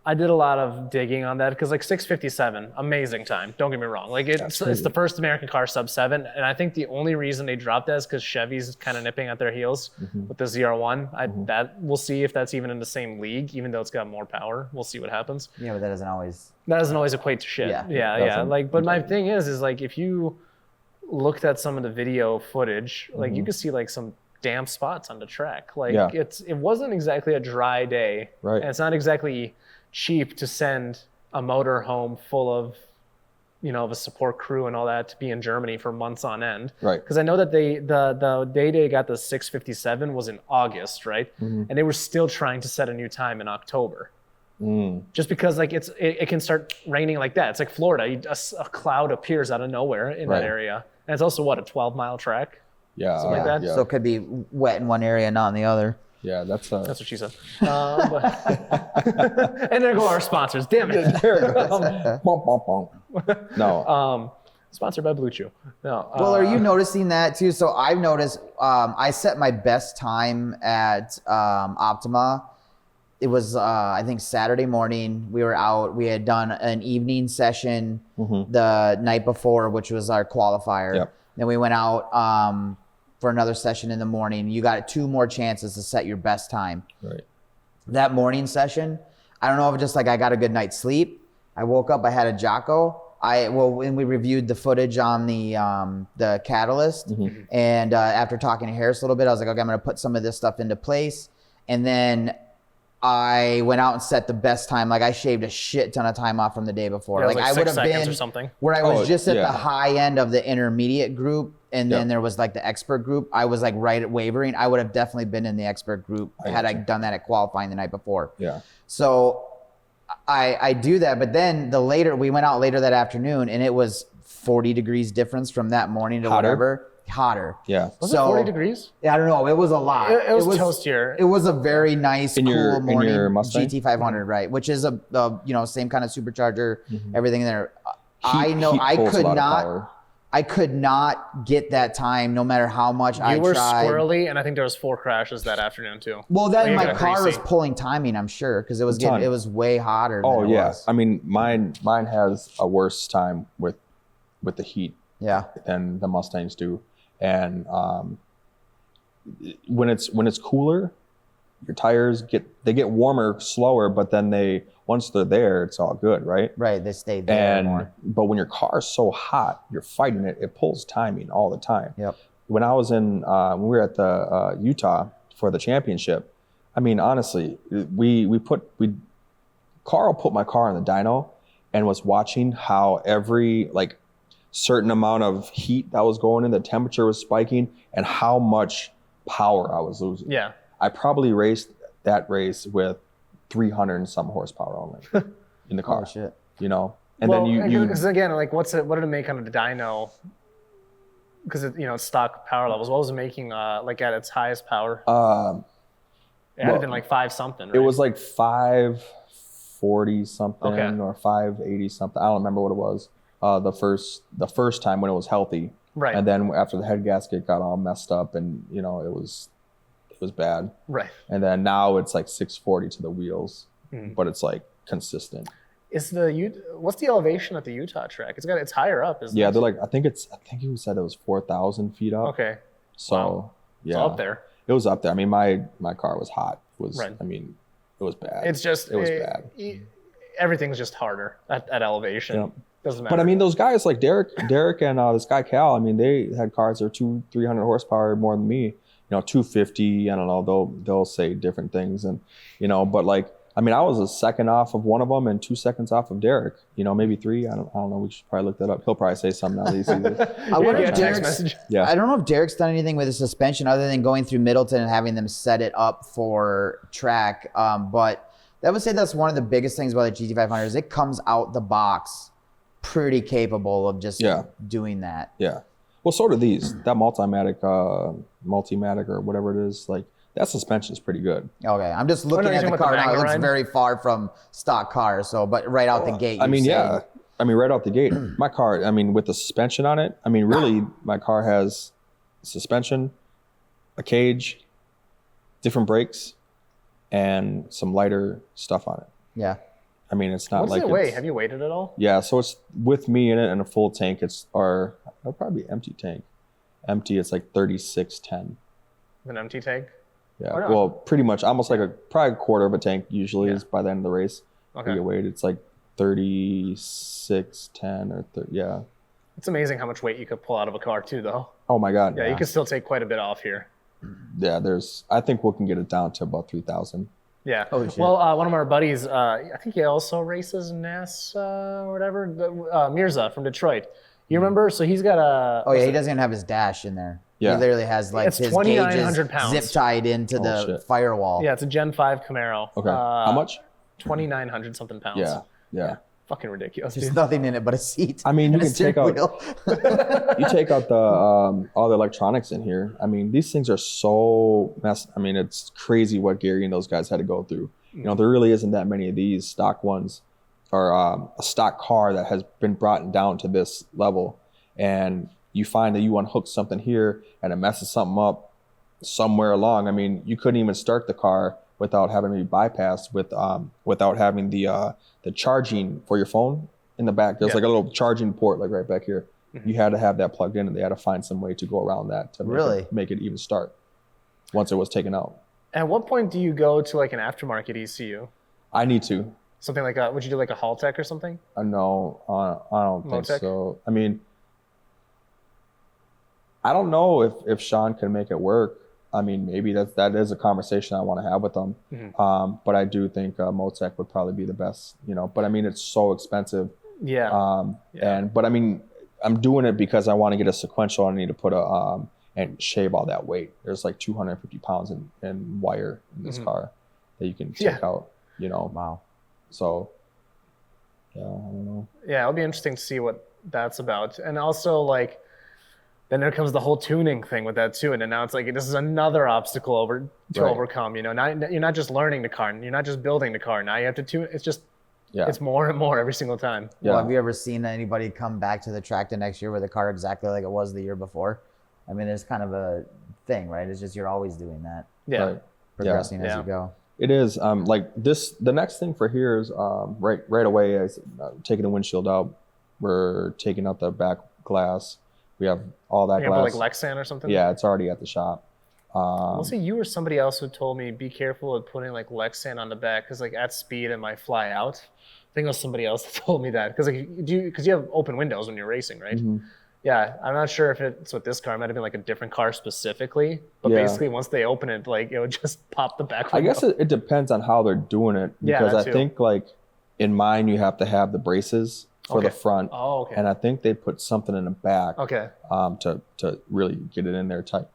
I did a lot of digging on that because like 6:57, amazing time. Don't get me wrong. Like it's the first American car sub 7, and I think the only reason they dropped that is because Chevy's kind of nipping at their heels with the ZR1. That we'll see if that's even in the same league, even though it's got more power. We'll see what happens. Yeah, but that doesn't always equate to shit. Yeah. Yeah. Like, but my thing is like if you looked at some of the video footage, like you could see like some damp spots on the track. Like it wasn't exactly a dry day, Right? And it's not exactly cheap to send a motor home full of, of a support crew and all that to be in Germany for months on end. Right. Because I know that the day they got the 6:57 was in August, right? And they were still trying to set a new time in October. Just because like it can start raining like that. It's like Florida. A cloud appears out of nowhere in that area. And it's also, what, a 12-mile track? Yeah. Something like that? Yeah. So it could be wet in one area, not in the other. Yeah, that's what she said. And there go our sponsors. Damn it. there it goes. Bonk, bonk, bonk. No. Sponsored by Blue Chew. No. Well, are you noticing that too? So I've noticed. I set my best time at Optima. It was I think Saturday morning. We were out. We had done an evening session the night before, which was our qualifier. Yep. Then we went out for another session in the morning. You got 2 more chances to set your best time. Right. That morning session, I don't know if just like I got a good night's sleep. I woke up, I had a Jocko. When we reviewed the footage on the Catalyst, and after talking to Harris a little bit, I was like, okay, I'm gonna put some of this stuff into place. And then I went out and set the best time. Like I shaved a shit ton of time off from the day before. Yeah, like I would have been or something. Where I was just at the high end of the intermediate group, and then there was like the expert group. I was like right at wavering. I would have definitely been in the expert group had I done that at qualifying the night before. Yeah. So I do that, but then we went out later that afternoon, and it was 40 degrees difference from that morning to whatever. Hotter. Yeah. Was it 40 degrees? Yeah, I don't know. It was a lot. It was toastier. It was a very nice, cool morning. In your Mustang? GT500, right? Which is a same kind of supercharger, everything in there. I could not get that time no matter how much I tried. You were squirrely, and I think there was 4 crashes that afternoon too. Well, then my car was pulling timing, I'm sure, because it was way hotter than it was. I mean, mine has a worse time with the heat than the Mustangs do. And when it's cooler, your tires get warmer slower, but then once they're there, it's all good, right? Right, they stay there more. But when your car is so hot, you're fighting it. It pulls timing all the time. Yep. When I was when we were at the Utah for the championship, I mean, honestly, Carl put my car in the dyno and was watching how every certain amount of heat that was going in, the temperature was spiking, and how much power I was losing. Yeah. I probably raced that race with 300 and some horsepower only in the car. Oh, shit. And then you because again, like what did it make on the dyno? Because it's stock power levels. What was it making at its highest power? It had been like 5 something. Right? It was like 540 something or 580 something. I don't remember what it was. The first time when it was healthy, right? And then after the head gasket got all messed up, and it was bad, right? And then now it's like 640 to the wheels, but it's like consistent. What's the elevation at the Utah track? It's higher up, isn't it? Yeah, they're like I think you said it was 4,000 feet up. Okay, so it's up there. It was up there. I mean, my car was hot. It was right. I mean, it was bad. It was bad. Everything's just harder at elevation. Yeah. Doesn't matter. But I mean, those guys like Derek and this guy Cal, I mean, they had cars that are 200-300 horsepower more than me. 250. I don't know. They'll say different things, and but I mean, I was a second off of one of them and 2 seconds off of Derek. Maybe 3. I don't know. We should probably look that up. He'll probably say something now. I wonder if text message. Yeah. I don't know if Derek's done anything with the suspension other than going through Middleton and having them set it up for track. But I would say that's one of the biggest things about the GT500 is it comes out the box pretty capable of just doing that. Yeah. Well, so do these. That Multimatic or whatever it is, that suspension is pretty good. Okay, I'm just looking at the car now. It looks very far from stock cars. So, but right out the gate. I mean, right out the gate, my car. I mean, with the suspension on it. I mean, really, my car has suspension, a cage, different brakes, and some lighter stuff on it. Yeah. I mean, it's not What like does it weigh? Have you weighed it at all? Yeah, so it's with me in it and a full tank. It'll probably be empty tank. Empty, it's like 3610. An empty tank? Yeah, Or not? well, pretty much almost like probably a quarter of a tank usually is by the end of the race. Okay. You get weighed. It's like 3610 or yeah. It's amazing how much weight you could pull out of a car too, though. Oh my God. Yeah, you can still take quite a bit off here. Yeah, I think we can get it down to about 3,000. Yeah. Oh, shit. Well, one of our buddies, I think he also races NASA or whatever, Mirza from Detroit. You remember? So he's got a... Oh yeah, he doesn't even have his dash in there. Yeah. He literally has like It's his 2,900 gauges pounds. zip tied into the shit. firewall. Yeah, it's a Gen 5 Camaro. Okay. How much? 2,900 something pounds. Yeah. Fucking ridiculous, There's dude. nothing in it but a seat. I mean, you and a can take steering out wheel. you take out the all the electronics in here. I mean, these things are so messed. I mean, it's crazy what Gary and those guys had to go through. You know, there really isn't that many of these stock ones or a stock car that has been brought down to this level. And you find that you unhook something here and it messes something up somewhere along. I mean, you couldn't even start the car without having to be bypassed without having the charging for your phone in the back. There's like a little charging port like right back here. You had to have that plugged in and they had to find some way to go around that to make it even start once it was taken out. At what point do you go to like an aftermarket ECU? I need to. Something like would you do like a Haltech or something? No, I don't think Motec? so. I mean, I don't know if Sean can make it work. I mean, maybe that is a conversation I want to have with them. But I do think Motec would probably be the best, you know. But I mean, it's so expensive. Yeah. But I mean, I'm doing it because I want to get a sequential. I need to put and shave all that weight. There's like 250 pounds in wire in this car that you can take out, you know. Wow. So, yeah, I don't know. Yeah, it'll be interesting to see what that's about. And also, like, then there comes the whole tuning thing with that too. And then now it's like, this is another obstacle to overcome, you know. Now you're not just learning the car, you're not just building the car. Now you have to tune. It's just, it's more and more every single time. Yeah. Well, have you ever seen anybody come back to the track the next year with a car exactly like it was the year before? I mean, there's kind of a thing, right? It's just you're always doing that. Yeah. Right. Progressing as you go. It is like this. The next thing for here is right away. Taking the windshield out. We're taking out the back glass. We have all that You're glass. Put like Lexan or something. Yeah, it's already at the shop. Also, you or somebody else who told me be careful with putting like Lexan on the back because like at speed it might fly out. I think it was somebody else that told me that because like you have open windows when you're racing, right? Yeah, I'm not sure if it's with this car. It might have been like a different car specifically, but basically once they open it, like it would just pop the back window. I guess it depends on how they're doing it because I think like in mine you have to have the braces for the front. Oh, okay. And I think they put something in the back. Okay. To really get it in there tight.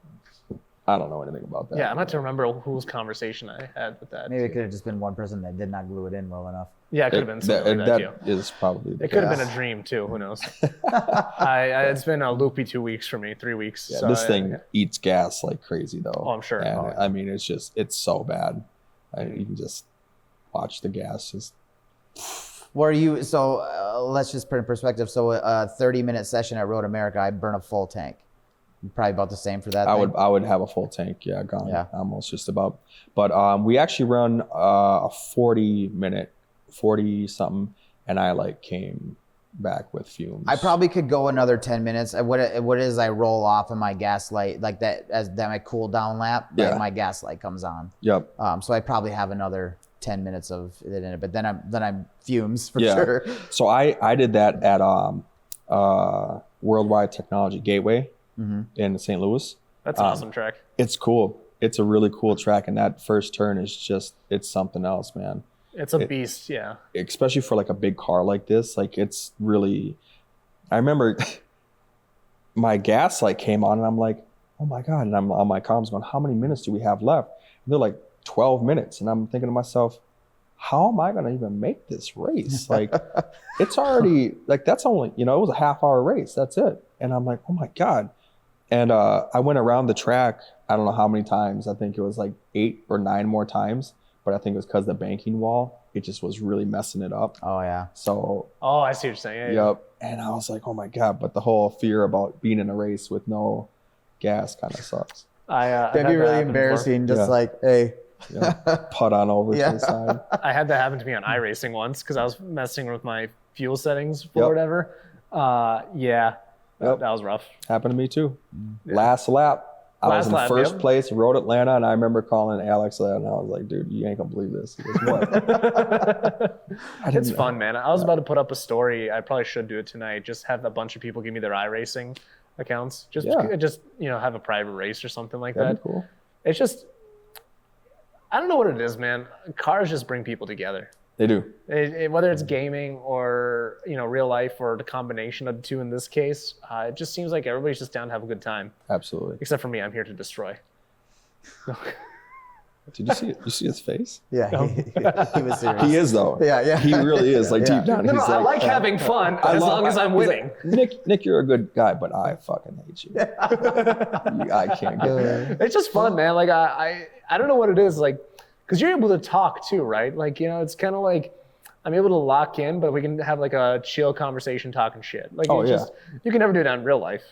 I don't know anything about that. Yeah, I'm not to remember whose conversation I had with that. Maybe it could have just been one person that did not glue it in well enough. Yeah, it could have been something like that too. That is probably the It could have case. been a dream too. Who knows? It's been a loopy 2 weeks for me, 3 weeks. Yeah, so this thing eats gas like crazy though. Oh, I'm sure. And, I mean, it's so bad. You can just watch the gas just. Were you, so let's just put in perspective. So a 30-minute session at Road America, I burn a full tank. Probably about the same for that. I would have a full tank. Yeah, gone. Yeah. Almost just about. But we actually run a 40-minute, 40 something, and I like came back with fumes. I probably could go another 10 minutes. What is I roll off and my gas light like that as that my cool down lap, like my gas light comes on. Yep. So I probably have another 10 minutes of it in it, but then I'm fumes for sure. So I did that at Worldwide Technology Gateway in St. Louis. That's an awesome track. It's cool. It's a really cool track, and that first turn is just it's something else, man. It's a beast, yeah. Especially for like a big car like this, like it's really. I remember my gas light came on, and I'm like, oh my god! And I'm on my comms going, how many minutes do we have left? And they're like 12 minutes, and I'm thinking to myself, how am I going to even make this race? Like, it's already like that's only it was a half-hour race. That's it, and I'm like, oh my god! And I went around the track. I don't know how many times. I think it was like 8 or 9 more times. But I think it was because the banking wall, it just was really messing it up. Oh yeah. So. Oh, I see what you're saying. Yeah, yep. And I was like, oh my god! But the whole fear about being in a race with no gas kind of sucks. That'd be really embarrassing. Just like, hey, putt on over Yeah. to the side. I had that happen to me on iRacing once because I was messing with my fuel settings for Yep. whatever. That was rough. Happened to me too. Yeah. Last lap, I was Last in lap, first yep. place, Road Atlanta, and I remember calling Alex that, and I was like, dude, you ain't gonna believe this. He goes, what? It's fun, man. I was about to put up a story. I probably should do it tonight. Just have a bunch of people give me their iRacing accounts. Just have a private race or something like That'd that. be cool. It's just, I don't know what it is, man. Cars just bring people together. They do. Whether it's gaming or real life or the combination of the two in this case, it just seems like everybody's just down to have a good time. Absolutely. Except for me, I'm here to destroy. Did you see it? You see his face? Yeah, he was serious. He is though. Yeah. He really is. Like Yeah. deep down, No, he's I like, like having fun as long as I'm he's winning. like, Nick, you're a good guy, but I fucking hate you. I can't get it. It's just fun, man. Like I don't know what it is, like, because you're able to talk too, right? Like, it's kind of like I'm able to lock in, but we can have like a chill conversation talking shit. Like, you can never do that in real life.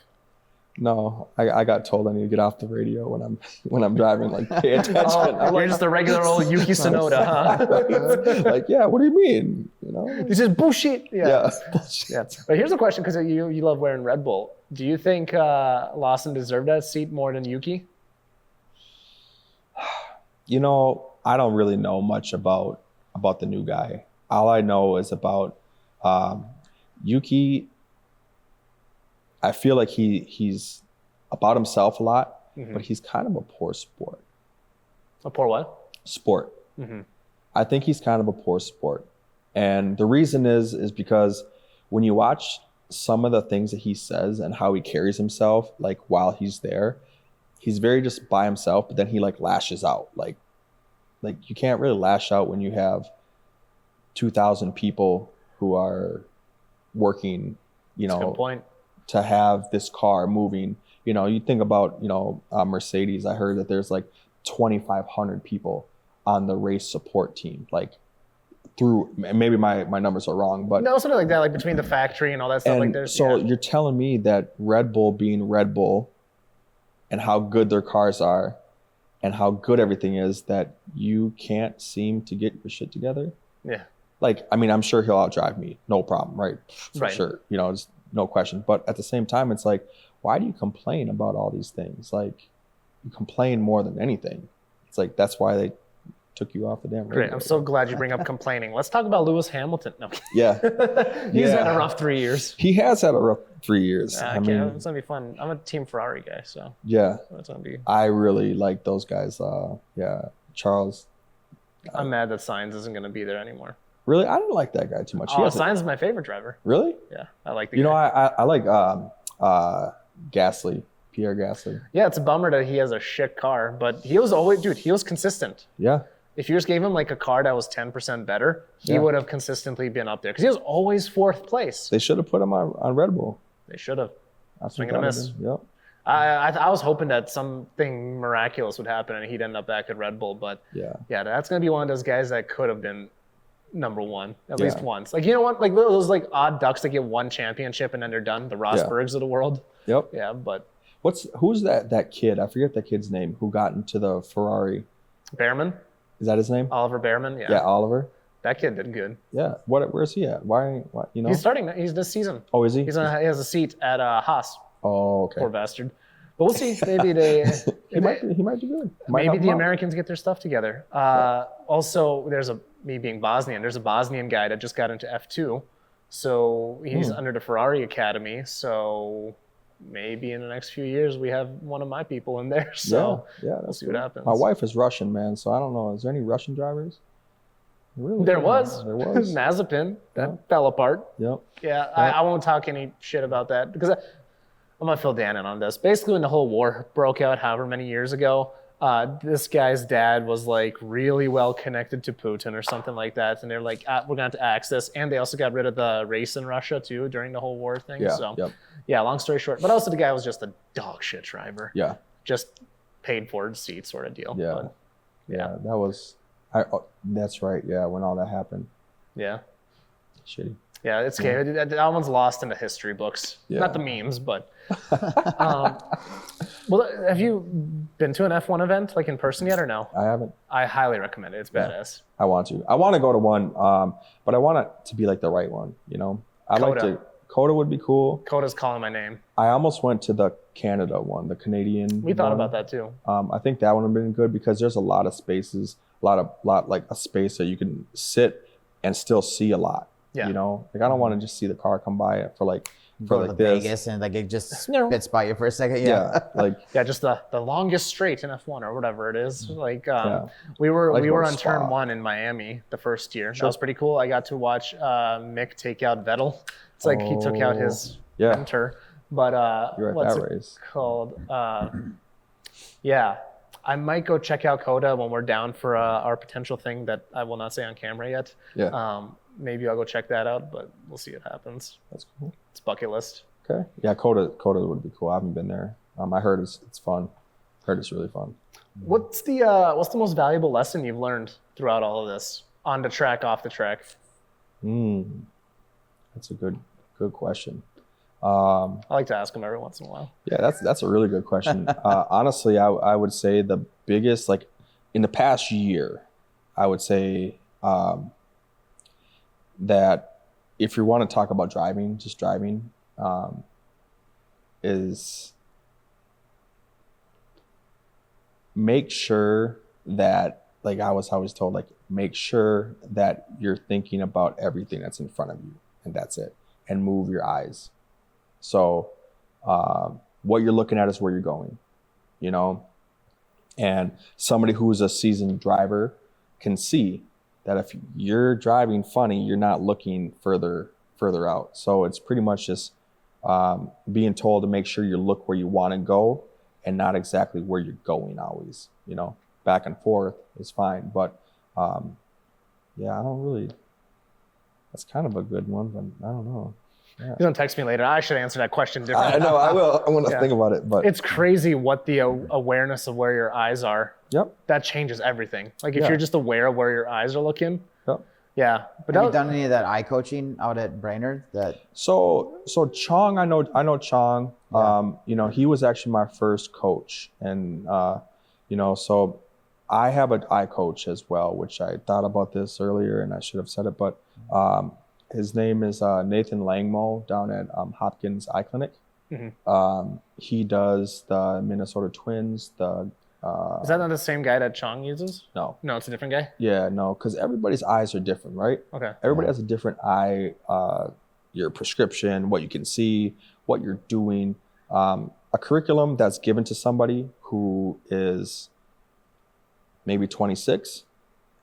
No, I got told I need to get off the radio when I'm driving. Like, pay attention. I'm You're like, just a regular old Yuki Tsunoda, huh? like, yeah, what do you mean? He says bullshit. Yeah. Yeah. But here's a question, because you love wearing Red Bull. Do you think Lawson deserved that seat more than Yuki? I don't really know much about the new guy. All I know is about Yuki. I feel like he's about himself a lot, but he's kind of a poor sport. A poor what? Sport. Mm-hmm. I think he's kind of a poor sport. And the reason is because when you watch some of the things that he says and how he carries himself, like while he's there, he's very just by himself, but then he like lashes out. Like you can't really lash out when you have 2,000 people who are working, That's a good point. to have this car moving. You think about, Mercedes. I heard that there's like 2,500 people on the race support team, like through, maybe my numbers are wrong, but No, something like that, like between the factory and all that stuff. Like there's you're telling me that Red Bull being Red Bull and how good their cars are and how good everything is, that you can't seem to get your shit together? Yeah. Like, I mean, I'm sure he'll outdrive me, no problem, right? For Right. sure, it's no question. But at the same time, it's like, why do you complain about all these things? Like, you complain more than anything. It's like, that's why they took you off the damn radio. Great. I'm so glad you bring up complaining. Let's talk about Lewis Hamilton. No. Yeah. He's had a rough 3 years. He has had a rough 3 years. Okay, I mean, it's gonna be fun. I'm a Team Ferrari guy, so yeah, it's gonna be. I really like those guys. Charles. I'm mad that Sainz isn't gonna be there anymore. Really? I didn't like that guy too much. Sainz is my favorite driver. Really? Yeah, I like the guy. I like Gasly, Pierre Gasly. Yeah, it's a bummer that he has a shit car, but he was consistent. Yeah. If you just gave him like a car that was 10% better, he Yeah. would have consistently been up there because he was always fourth place. They should have put him on Red Bull. They should have. That's Swing what and a that miss. would've been. Yep. I was hoping that something miraculous would happen and he'd end up back at Red Bull, but Yeah. that's gonna be one of those guys that could have been number one at Yeah. least once. Like, you know what? Like those like odd ducks that get one championship and then they're done. The Rosbergs of the world. Yep. Yeah, but Who's that kid? I forget that kid's name who got into the Ferrari. Behrman, Is that his name? Oliver Behrman. Yeah, Oliver. That kid did good. Yeah. Where's he at? Why? He's starting. He's this season. Oh, is he? He has a seat at Haas. Oh, okay. Poor bastard. But we'll see. Maybe He might be good. Might maybe help the him out. Americans get their stuff together. Also, me being Bosnian, there's a Bosnian guy that just got into F2. So he's under the Ferrari Academy. So maybe in the next few years, we have one of my people in there. So yeah, we'll see what happens. My wife is Russian, man, so I don't know. Is there any Russian drivers? Really? There was. There was. Mazepin. That fell apart. Yep. Yeah, I won't talk any shit about that because I'm going to fill Dan in on this. Basically, when the whole war broke out however many years ago, this guy's dad was like really well connected to Putin or something like that. And they're like, we're going to have to axe this. And they also got rid of the race in Russia too during the whole war thing. Yeah. So, Yep. yeah, long story short. But also the guy was just a dog shit driver. Yeah. Just paid for his seat sort of deal. Yeah. But, Yeah. That was. That's right. Yeah. When all that happened. yeah. Shitty. Yeah, it's okay. That one's lost in the history books. Yeah. Not the memes, but Well, have you been to an F1 event like in person yet or no? I haven't. I highly recommend it. It's badass. I want to. I want to go to one, but I want it to be like the right one. You know, I like Coda. to. Coda would be cool. Coda's calling my name. I almost went to the Canada one, the Canadian. We thought one. about that too. I think that one would have been good because there's a lot of spaces, lot like a space that you can sit and still see a lot. Yeah. You know, like I don't want to just see the car come by for like Go to this. Vegas and like it just spits by you for a second. Yeah, like Yeah, just the longest straight in F1 or whatever it is. Like Yeah. we were Like we were a on turn spot. 1 in Miami the first year. That Sure. was pretty cool. I got to watch Mick take out Vettel. It's like he took out his yeah, mentor. But you're at what's that it race. called? Yeah, I might go check out Coda when we're down for our potential thing that I will not say on camera yet. Yeah, Maybe I'll go check that out, but we'll see what happens. that's cool. It's bucket list. Okay, yeah, Coda would be cool. I haven't been there. I heard it's fun. Heard it's really fun. What's the most valuable lesson you've learned throughout all of this, on the track, off the track? That's a good question. I like to ask them every once in a while. Yeah, that's a really good question. Honestly, I would say the biggest, like in the past year, I would say that if you want to talk about driving, just driving, is make sure that, like I was always told, like make sure that you're thinking about everything that's in front of you, and that's it, and move your eyes. So what you're looking at is where you're going, you know, and somebody who's a seasoned driver can see that if you're driving funny, you're not looking further out. So it's pretty much just being told to make sure you look where you want to go and not exactly where you're going always, you know, back and forth is fine. But yeah, I don't really, that's kind of a good one, but I don't know. Yeah. You're gonna text me later. I should answer that question differently. I know I will. I want to Yeah. think about it, but It's crazy what the awareness of where your eyes are. yep. That changes everything. Like if Yeah. you're just aware of where your eyes are looking. Yep. Yeah. But Have that, you done any of that eye coaching out at Brainerd? So Chong, I know Chong. Yeah. You know, he was actually my first coach, and you know, so I have an eye coach as well, which I thought about this earlier, and I should have said it, but his name is Nathan Langmo down at Hopkins Eye Clinic. Mhm. He does the Minnesota Twins. is that not the same guy that Chong uses? No, No, it's a different guy. yeah, no, because everybody's eyes are different, right? Okay. Everybody has a different eye, your prescription, what you can see, what you're doing. A curriculum that's given to somebody who is maybe 26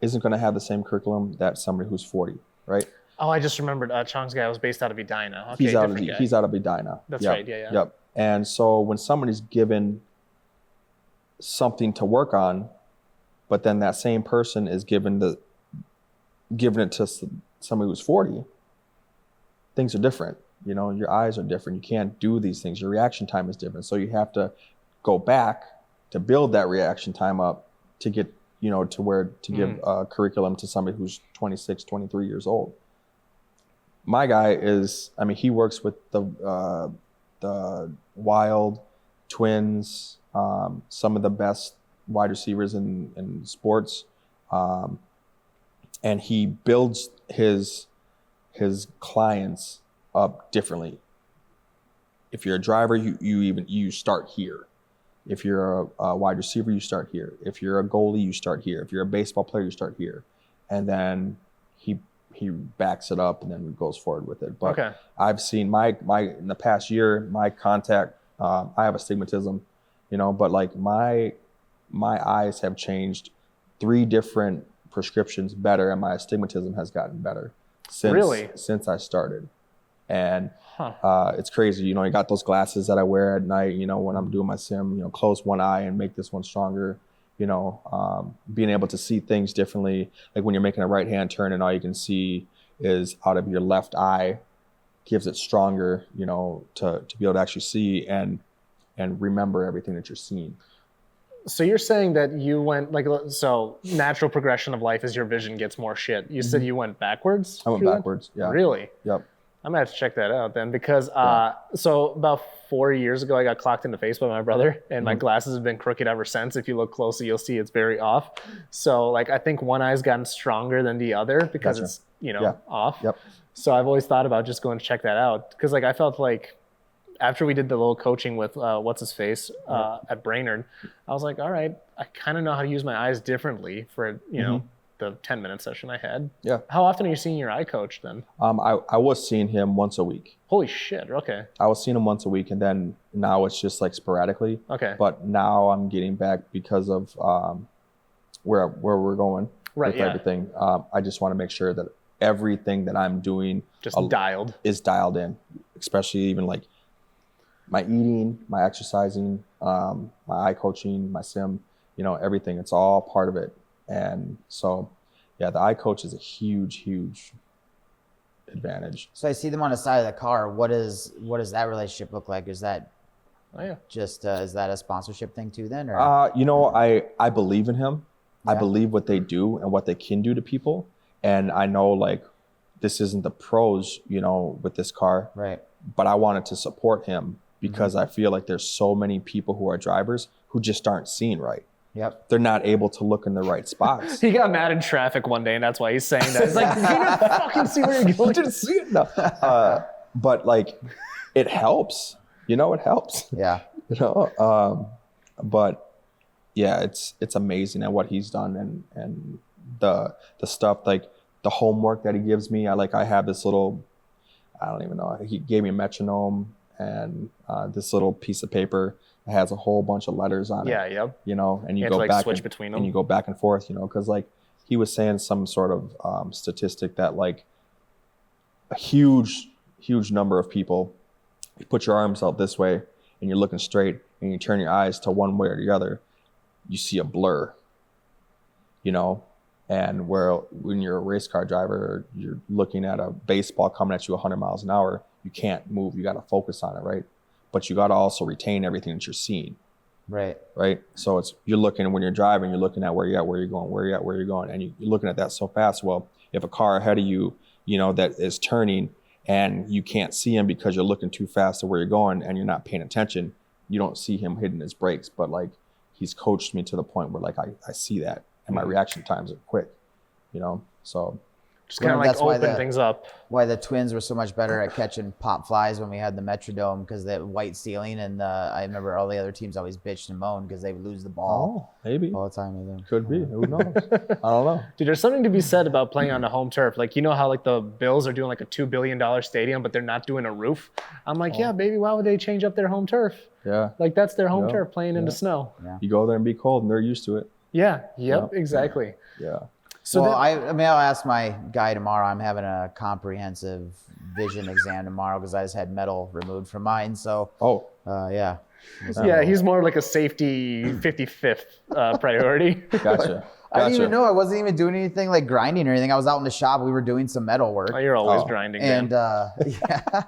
isn't going to have the same curriculum that somebody who's 40, right? Oh, I just remembered Chong's guy was based out of Edina. Okay, different guy. He's out of Edina. That's Yep, right, yeah. Yep. And so when somebody's given something to work on, but then that same person is given it to somebody who's 40, things are different. You know, your eyes are different. You can't do these things. Your reaction time is different. So you have to go back to build that reaction time up to get, you know, to give a curriculum to somebody who's 26, 23 years old. My guy is, I mean, he works with the Wild, Twins, some of the best wide receivers in sports. And he builds his clients up differently. If you're a driver, you start here. If you're a wide receiver, you start here. If you're a goalie, you start here. If you're a baseball player, you start here. And then he backs it up and then goes forward with it. But Okay. I've seen my in the past year, my contact, I have astigmatism, you know, but like my eyes have changed 3 different prescriptions better, and my astigmatism has gotten better since I started. And it's crazy, you know, you got those glasses that I wear at night, you know, when I'm doing my sim, you know, close one eye and make this one stronger, you know, being able to see things differently. Like when you're making a right-hand turn and all you can see is out of your left eye, gives it stronger, you know, to be able to actually see and remember everything that you're seeing. So you're saying that you went so natural progression of life is your vision gets more shit. You said you went backwards? I went through that? backwards. Yeah. Really? Yep. I might have to check that out then because so about 4 years ago I got clocked in the face by my brother and my glasses have been crooked ever since. If you look closely, you'll see it's very off. So like I think one eye's gotten stronger than the other because it's off. Yep. So I've always thought about just going to check that out because like I felt like after we did the little coaching with what's his face at Brainerd, I was like, all right, I kind of know how to use my eyes differently for know the 10-minute session I had. Yeah. How often are you seeing your eye coach then? I was seeing him once a week. Holy shit. Okay. I was seeing him once a week, and then now it's just like sporadically. Okay. But now I'm getting back because of where we're going with everything. I just want to make sure that everything that I'm doing is dialed in, especially even like my eating, my exercising, my eye coaching, my sim, everything. It's all part of it. And so, yeah, the eye coach is a huge, huge advantage. So I see them on the side of the car. What does that relationship look like? Is that just is that a sponsorship thing too then? Or? I believe in him. Yeah. I believe what they do and what they can do to people. And I know like this isn't the pros, with this car. Right. But I wanted to support him because I feel like there's so many people who are drivers who just aren't seeing right. Yep. They're not able to look in the right spots. He got mad in traffic one day, and that's why he's saying that. He's like, you didn't fucking see where you're going. You didn't see it. No. But like, it helps. It helps. Yeah. But yeah, it's amazing at what he's done and the stuff like the homework that he gives me. I have this little, I don't even know. He gave me a metronome and this little piece of paper. It has a whole bunch of letters on it. Yeah, yep. And you have go to, like, back switch between them. and you go back and forth, because like he was saying some sort of statistic that like a huge number of people, you put your arms out this way and you're looking straight and you turn your eyes to one way or the other, you see a blur, and when you're a race car driver, you're looking at a baseball coming at you 100 miles an hour, you can't move, you got to focus on it, right? But you got to also retain everything that you're seeing. Right. So you're looking, when you're driving, you're looking at where you're at, where you're going, and you're looking at that so fast. Well, if a car ahead of you, that is turning and you can't see him because you're looking too fast to where you're going and you're not paying attention, you don't see him hitting his brakes. But like, he's coached me to the point where like, I see that and my reaction times are quick, so. Just kind of like open things up. Why the Twins were so much better at catching pop flies when we had the Metrodome, because the white ceiling, and I remember all the other teams always bitched and moaned because they would lose the ball maybe all the time with them. Could be. Who knows? I don't know. Dude, there's something to be said about playing on the home turf. Like, how like the Bills are doing like a $2 billion stadium, but they're not doing a roof. I'm like, yeah, baby, why would they change up their home turf? Yeah. Like, that's their home turf playing in the snow. Yeah. You go there and be cold and they're used to it. Yeah. Yep. Exactly. Yeah. So I'll ask my guy tomorrow. I'm having a comprehensive vision exam tomorrow because I just had metal removed from mine. So, yeah. Yeah, he's more like a safety 55th priority. Gotcha. I didn't even know. I wasn't even doing anything like grinding or anything. I was out in the shop. We were doing some metal work. Oh, you're always grinding. And yeah.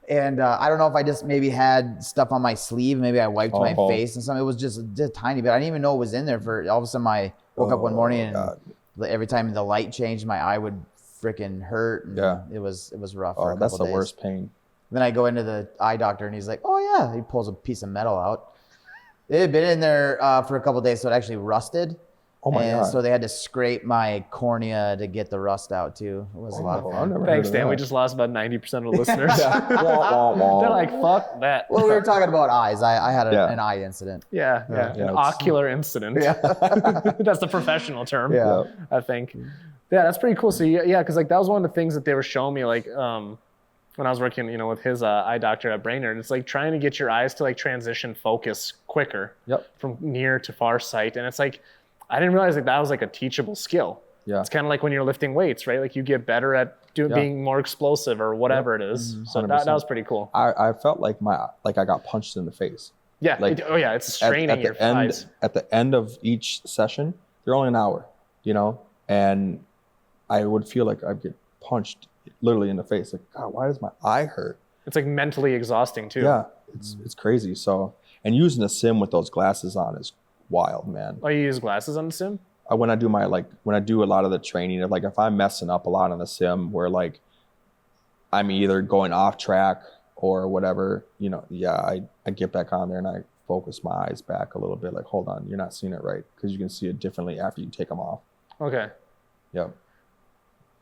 And I don't know if I just maybe had stuff on my sleeve. Maybe I wiped my face and something. It was just a tiny bit. I didn't even know it was in there. For all of a sudden, I woke up one morning and every time the light changed, my eye would freaking hurt. And it was rough. For a couple that's the days. worst pain. Then I go into the eye doctor and he's like, "Oh yeah," he pulls a piece of metal out. It had been in there for a couple of days, so it actually rusted. Oh my God. So they had to scrape my cornea to get the rust out too. It was a lot of fun. Thanks, Dan. We just lost about 90% of the listeners. They're like, fuck that. Well, we were talking about eyes. I had an eye incident. Yeah. An ocular incident. Yeah. That's the professional term, Yeah. I think. Yeah, that's pretty cool. So, because like that was one of the things that they were showing me, like when I was working, with his eye doctor at Brainerd. It's like trying to get your eyes to like transition focus quicker from near to far sight. And it's like, I didn't realize that was like a teachable skill. Yeah. It's kind of like when you're lifting weights, right? Like you get better at being more explosive or whatever it is. So that was pretty cool. I felt like I got punched in the face. Yeah. Like, it's straining your eyes. At the end of each session, they're only an hour, and I would feel like I'd get punched literally in the face. Like, God, why does my eye hurt? It's like mentally exhausting too. Yeah. It's crazy. So, and using a sim with those glasses on is wild, man. Oh, you use glasses on the sim? When I do when I do a lot of the training, like if I'm messing up a lot on the sim where like I'm either going off track or whatever, I get back on there and I focus my eyes back a little bit. Like, hold on, you're not seeing it right, because you can see it differently after you take them off. Okay. Yep.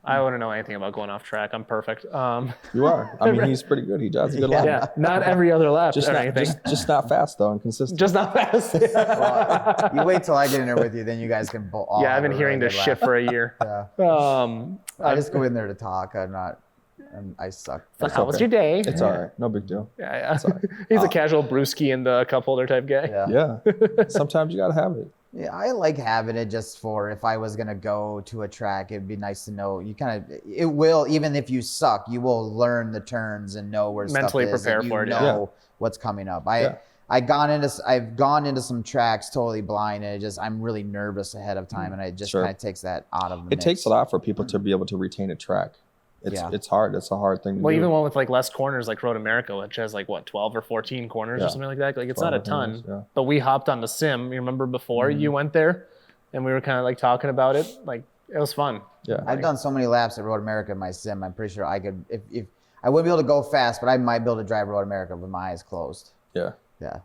I wouldn't know anything about going off track. I'm perfect. You are. I mean, he's pretty good. He drives a good lap. Yeah, not every other lap Just or not, anything. just not fast though, and consistent. Just not fast. Well, you wait till I get in there with you, then you guys can all Yeah, I've have been a hearing really this good shit laugh. for a year. Yeah. I just go in there to talk. I suck. So That's how was okay. your day? It's all right. No big deal. Yeah. all right. He's a casual brewski and the cup holder type guy. Yeah. Yeah. Sometimes you gotta have it. Yeah, I like having it just for if I was gonna go to a track, it'd be nice to know. It will, even if you suck, you will learn the turns and know where Mentally stuff is. prepare and for it, you yeah. know what's coming up. I've gone into some tracks totally blind, and I'm really nervous ahead of time, and it just Sure. kind of takes that out of the It mix. takes a lot for people to be able to retain a track. It's hard. It's a hard thing to Well, do. even one with like less corners, like Road America, which has like what 12 or 14 corners or Yeah. something like that. Like it's not a 12 ton. corners, yeah. But we hopped on the sim. You remember before you went there, and we were kind of like talking about it. Like it was fun. Yeah. I've done so many laps at Road America in my sim. I'm pretty sure I could, if I wouldn't be able to go fast, but I might be able to drive Road America with my eyes closed. Yeah. Yeah,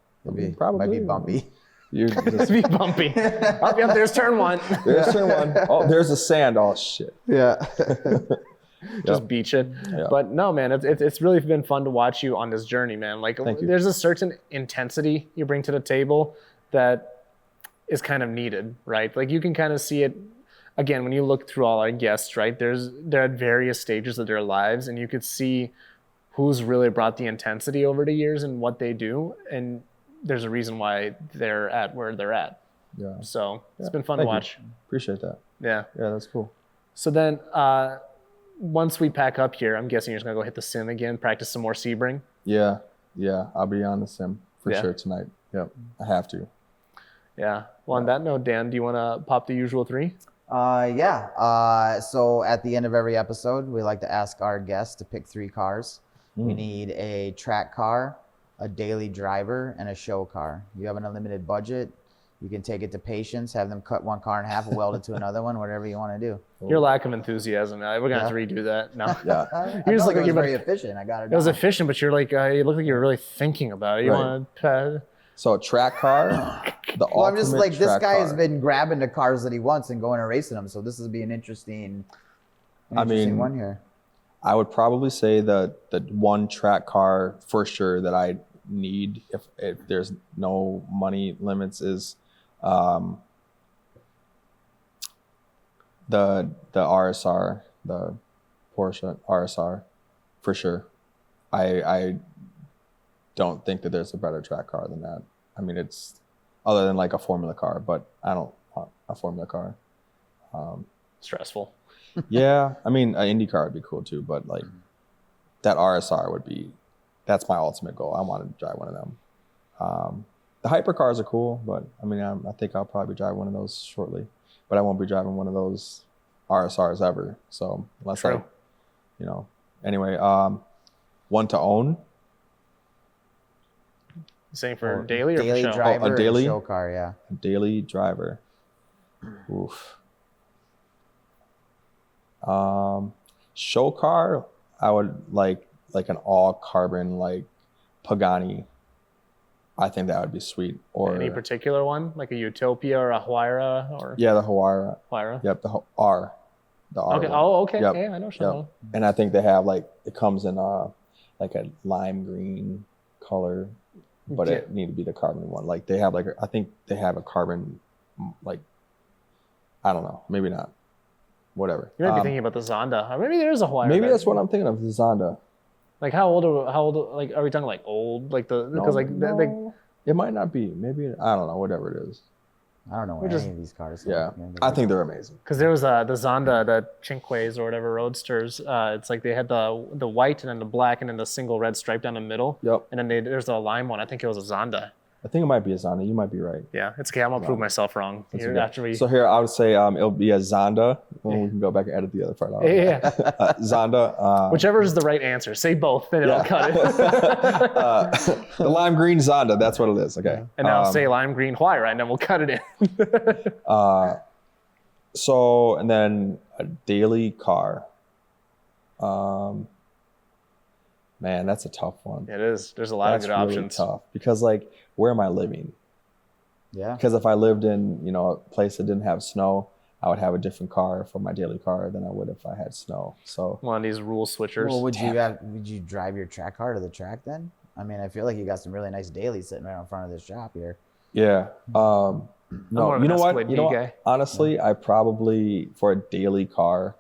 Probably. might be bumpy. You're It'd just, be bumpy. Oh, yep, there's turn one. there's turn one. Oh, there's the sand. Oh shit. Yeah. Just beach it. Yeah. But no, man, it's really been fun to watch you on this journey, man. Like Thank you. there's a certain intensity you bring to the table that is kind of needed, right? Like you can kind of see it again when you look through all our guests, right? They're at various stages of their lives, and you could see who's really brought the intensity over the years and what they do, and there's a reason why they're at where they're at. Yeah. So it's Yeah. been fun to Thank you. watch. Appreciate that. Yeah. Yeah, that's cool. So then, once we pack up here, I'm guessing you're just gonna go hit the sim again, practice some more Sebring. Yeah. Yeah. I'll be on the sim for Yeah. sure tonight. Yep. I have to. Yeah. Well, on that note, Dan, do you want to pop the usual three? Yeah. So at the end of every episode, we like to ask our guests to pick 3 cars. We need a track car, a daily driver, and a show car. You have an unlimited budget. You can take it to Patience, have them cut one car in half, weld it to another one, whatever you want to do. Your lack of enthusiasm. We're gonna have to reredo that. No. Yeah. You just just look like like it was you're very efficient. I got it. It was done. efficient, but you're like, you look like you're really thinking about it. You Right. want to. So a track car, the Well, I'm just ultimate like, this track guy car. has been grabbing the cars that he wants and going and racing them. So this will be an interesting one here. I would probably say the one track car for sure that I need if there's no money limits is the RSR, the Porsche RSR, for sure. I don't think that there's a better track car than that. I mean, it's other than like a Formula car, but I don't want a Formula car. Stressful. Yeah, I mean, an Indy car would be cool too, but like that RSR would be, that's my ultimate goal. I want to drive one of them. The hypercars are cool, but I mean, I think I'll probably drive one of those shortly, but I won't be driving one of those RSRs ever. So unless True. anyway, one to own. Same for daily or Daily for show? driver, a daily? and show car, yeah. A daily driver. Oof. Show car, I would like an all carbon like Pagani. I think that would be sweet. Or Any particular one, like a Utopia or a Huayra or yeah, the Huayra. Huayra? Yep, the R. The R. Okay. one. Oh, okay. Yep. Yeah, I know. Sure. Yep. And I think they have like it comes in like a lime green color, but it need to be the carbon one. Like they have like I think they have a carbon like I don't know, maybe not. Whatever. You might be thinking about the Zonda. Or maybe there is a Huayra. Maybe that- that's what I'm thinking of, the Zonda. Like how old? Like are we talking like old? Like the because No, it might not be. Maybe I don't know. Whatever it is. I don't know We're any just- of these cars. so Yeah, maybe- I think they're amazing. Because there was the Zonda, the Cinques or whatever roadsters. It's like they had the white and then the black and then the single red stripe down the middle. Yep. And then there's a lime one. I think it was a Zonda. I think it might be a Zonda. You might be right. Yeah, it's okay. I'm gonna prove myself wrong That's here okay. after we. So here I would say it'll be a Zonda. Well, we can go back and edit the other part out. yeah. Zonda. Whichever is the right answer. Say both, then it'll cut it. The lime green Zonda. That's what it is. Okay. And now say lime green Huayra, and then we'll cut it in. So and then a daily car. Man, that's a tough one. It is. There's a lot of That's good really options. tough because like, where am I living? Yeah. Because if I lived in, a place that didn't have snow, I would have a different car for my daily car than I would if I had snow. So One of these rule switchers. Well, would you drive your track car to the track then? I mean, I feel like you got some really nice dailies sitting right in front of this shop here. yeah. more No, of you an know what? Escalade You know B what? guy. Honestly, I probably for a daily car.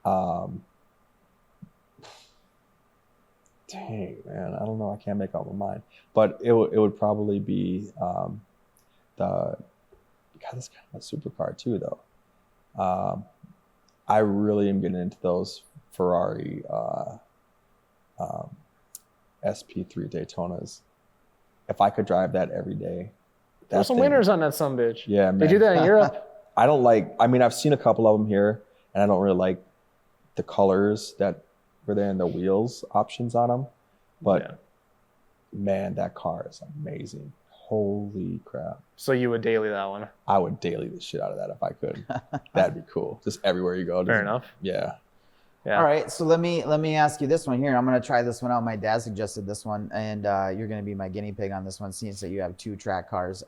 Dang, man, I don't know. I can't make up my mind, but it would probably be God, this kind of a supercar too, though. I really am getting into those Ferrari SP3 Daytonas. If I could drive that every day, There's some winners on that sumbitch. Yeah, man. They do that in Europe. I don't like. I mean, I've seen a couple of them here, and I don't really like the colors that were there and the wheels options on them. But Yeah. man, that car is amazing. Holy crap! So you would daily that one. I would daily the shit out of that if I could. That'd be cool. Just everywhere you go. Fair enough. Yeah. Yeah. All right, so let me ask you this one here. I'm gonna try this one out. My dad suggested this one, and you're gonna be my guinea pig on this one, since that you have 2 track cars.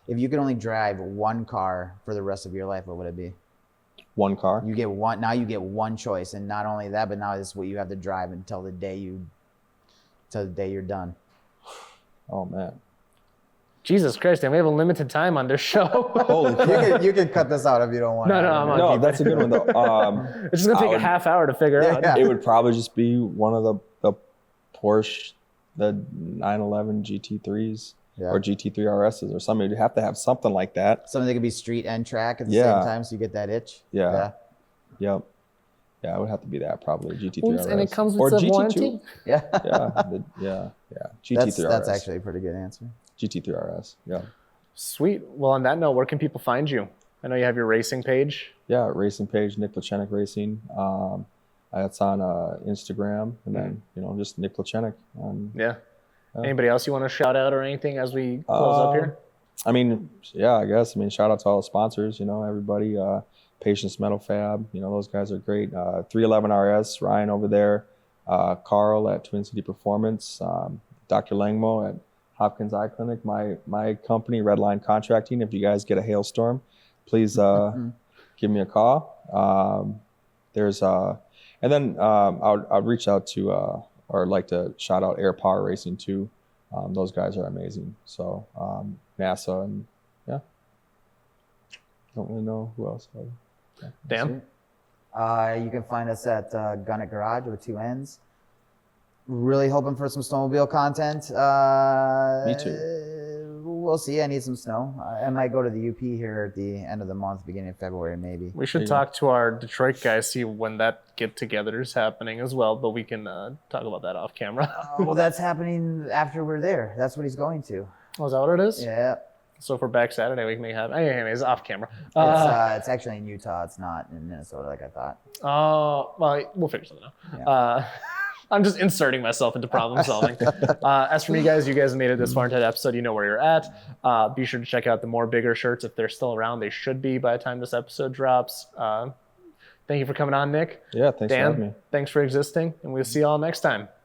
If you could only drive one car for the rest of your life, what would it be? One car. You get one. Now you get one choice, and not only that, but now this is what you have to drive until the day you're done. Oh man. Jesus Christ, and we have a limited time on this show. Holy crap. You can cut this out if you don't want. No, I'm on. No, that's a good one though. It's just gonna take a half hour to figure out. Yeah. It would probably just be one of the Porsche, the 911 GT3s Yeah. or GT3 RSs or something. You'd have to have something like that. Something that could be street and track at the Yeah. same time, so you get that itch. Yeah. Yep. Yeah, it would have to be that probably GT3 RS. And it comes or with a GT2. warranty. Yeah. Yeah. GT3 That's RS. actually a pretty good answer. GT3 RS. Yeah. Sweet. Well, on that note, where can people find you? I know you have your racing page. Yeah, racing page, Nick Plocienik Racing. That's on Instagram, and then just Nick Plocienik. Yeah. Yeah. Anybody else you want to shout out or anything as we close up here? I mean, yeah, I guess. I mean, shout out to all the sponsors. Everybody. Patience Metal Fab. Those guys are great. 311 RS, Ryan over there. Carl at Twin City Performance. Dr. Langmo at Hopkins Eye Clinic. My company, Redline Contracting. If you guys get a hailstorm, please give me a call. And then I'll reach out to or like to shout out Air Power Racing too. Those guys are amazing. So NASA and yeah, don't really know who else. Yeah. Dan? You can find us at Gun It Garage with 2 N's. Really hoping for some snowmobile content. Me too. We'll see. I need some snow. I might go to the UP here at the end of the month, beginning of February, maybe. We should talk to our Detroit guys, see when that get-together is happening as well, but we can talk about that off camera. Well, that's happening after we're there. That's what he's going to. Oh, is that what it is? Yeah. So if we're back Saturday, we can make it happen. Anyways, off camera. It's actually in Utah. It's not in Minnesota like I thought. Oh, well, we'll figure something out. Yeah. I'm just inserting myself into problem solving. As for me, guys, you guys made it this far into the episode. You know where you're at. Be sure to check out the More Bigger shirts if they're still around. They should be by the time this episode drops. Thank you for coming on, Nick. Yeah, thanks for having me. Thanks for existing, and we'll see you all next time.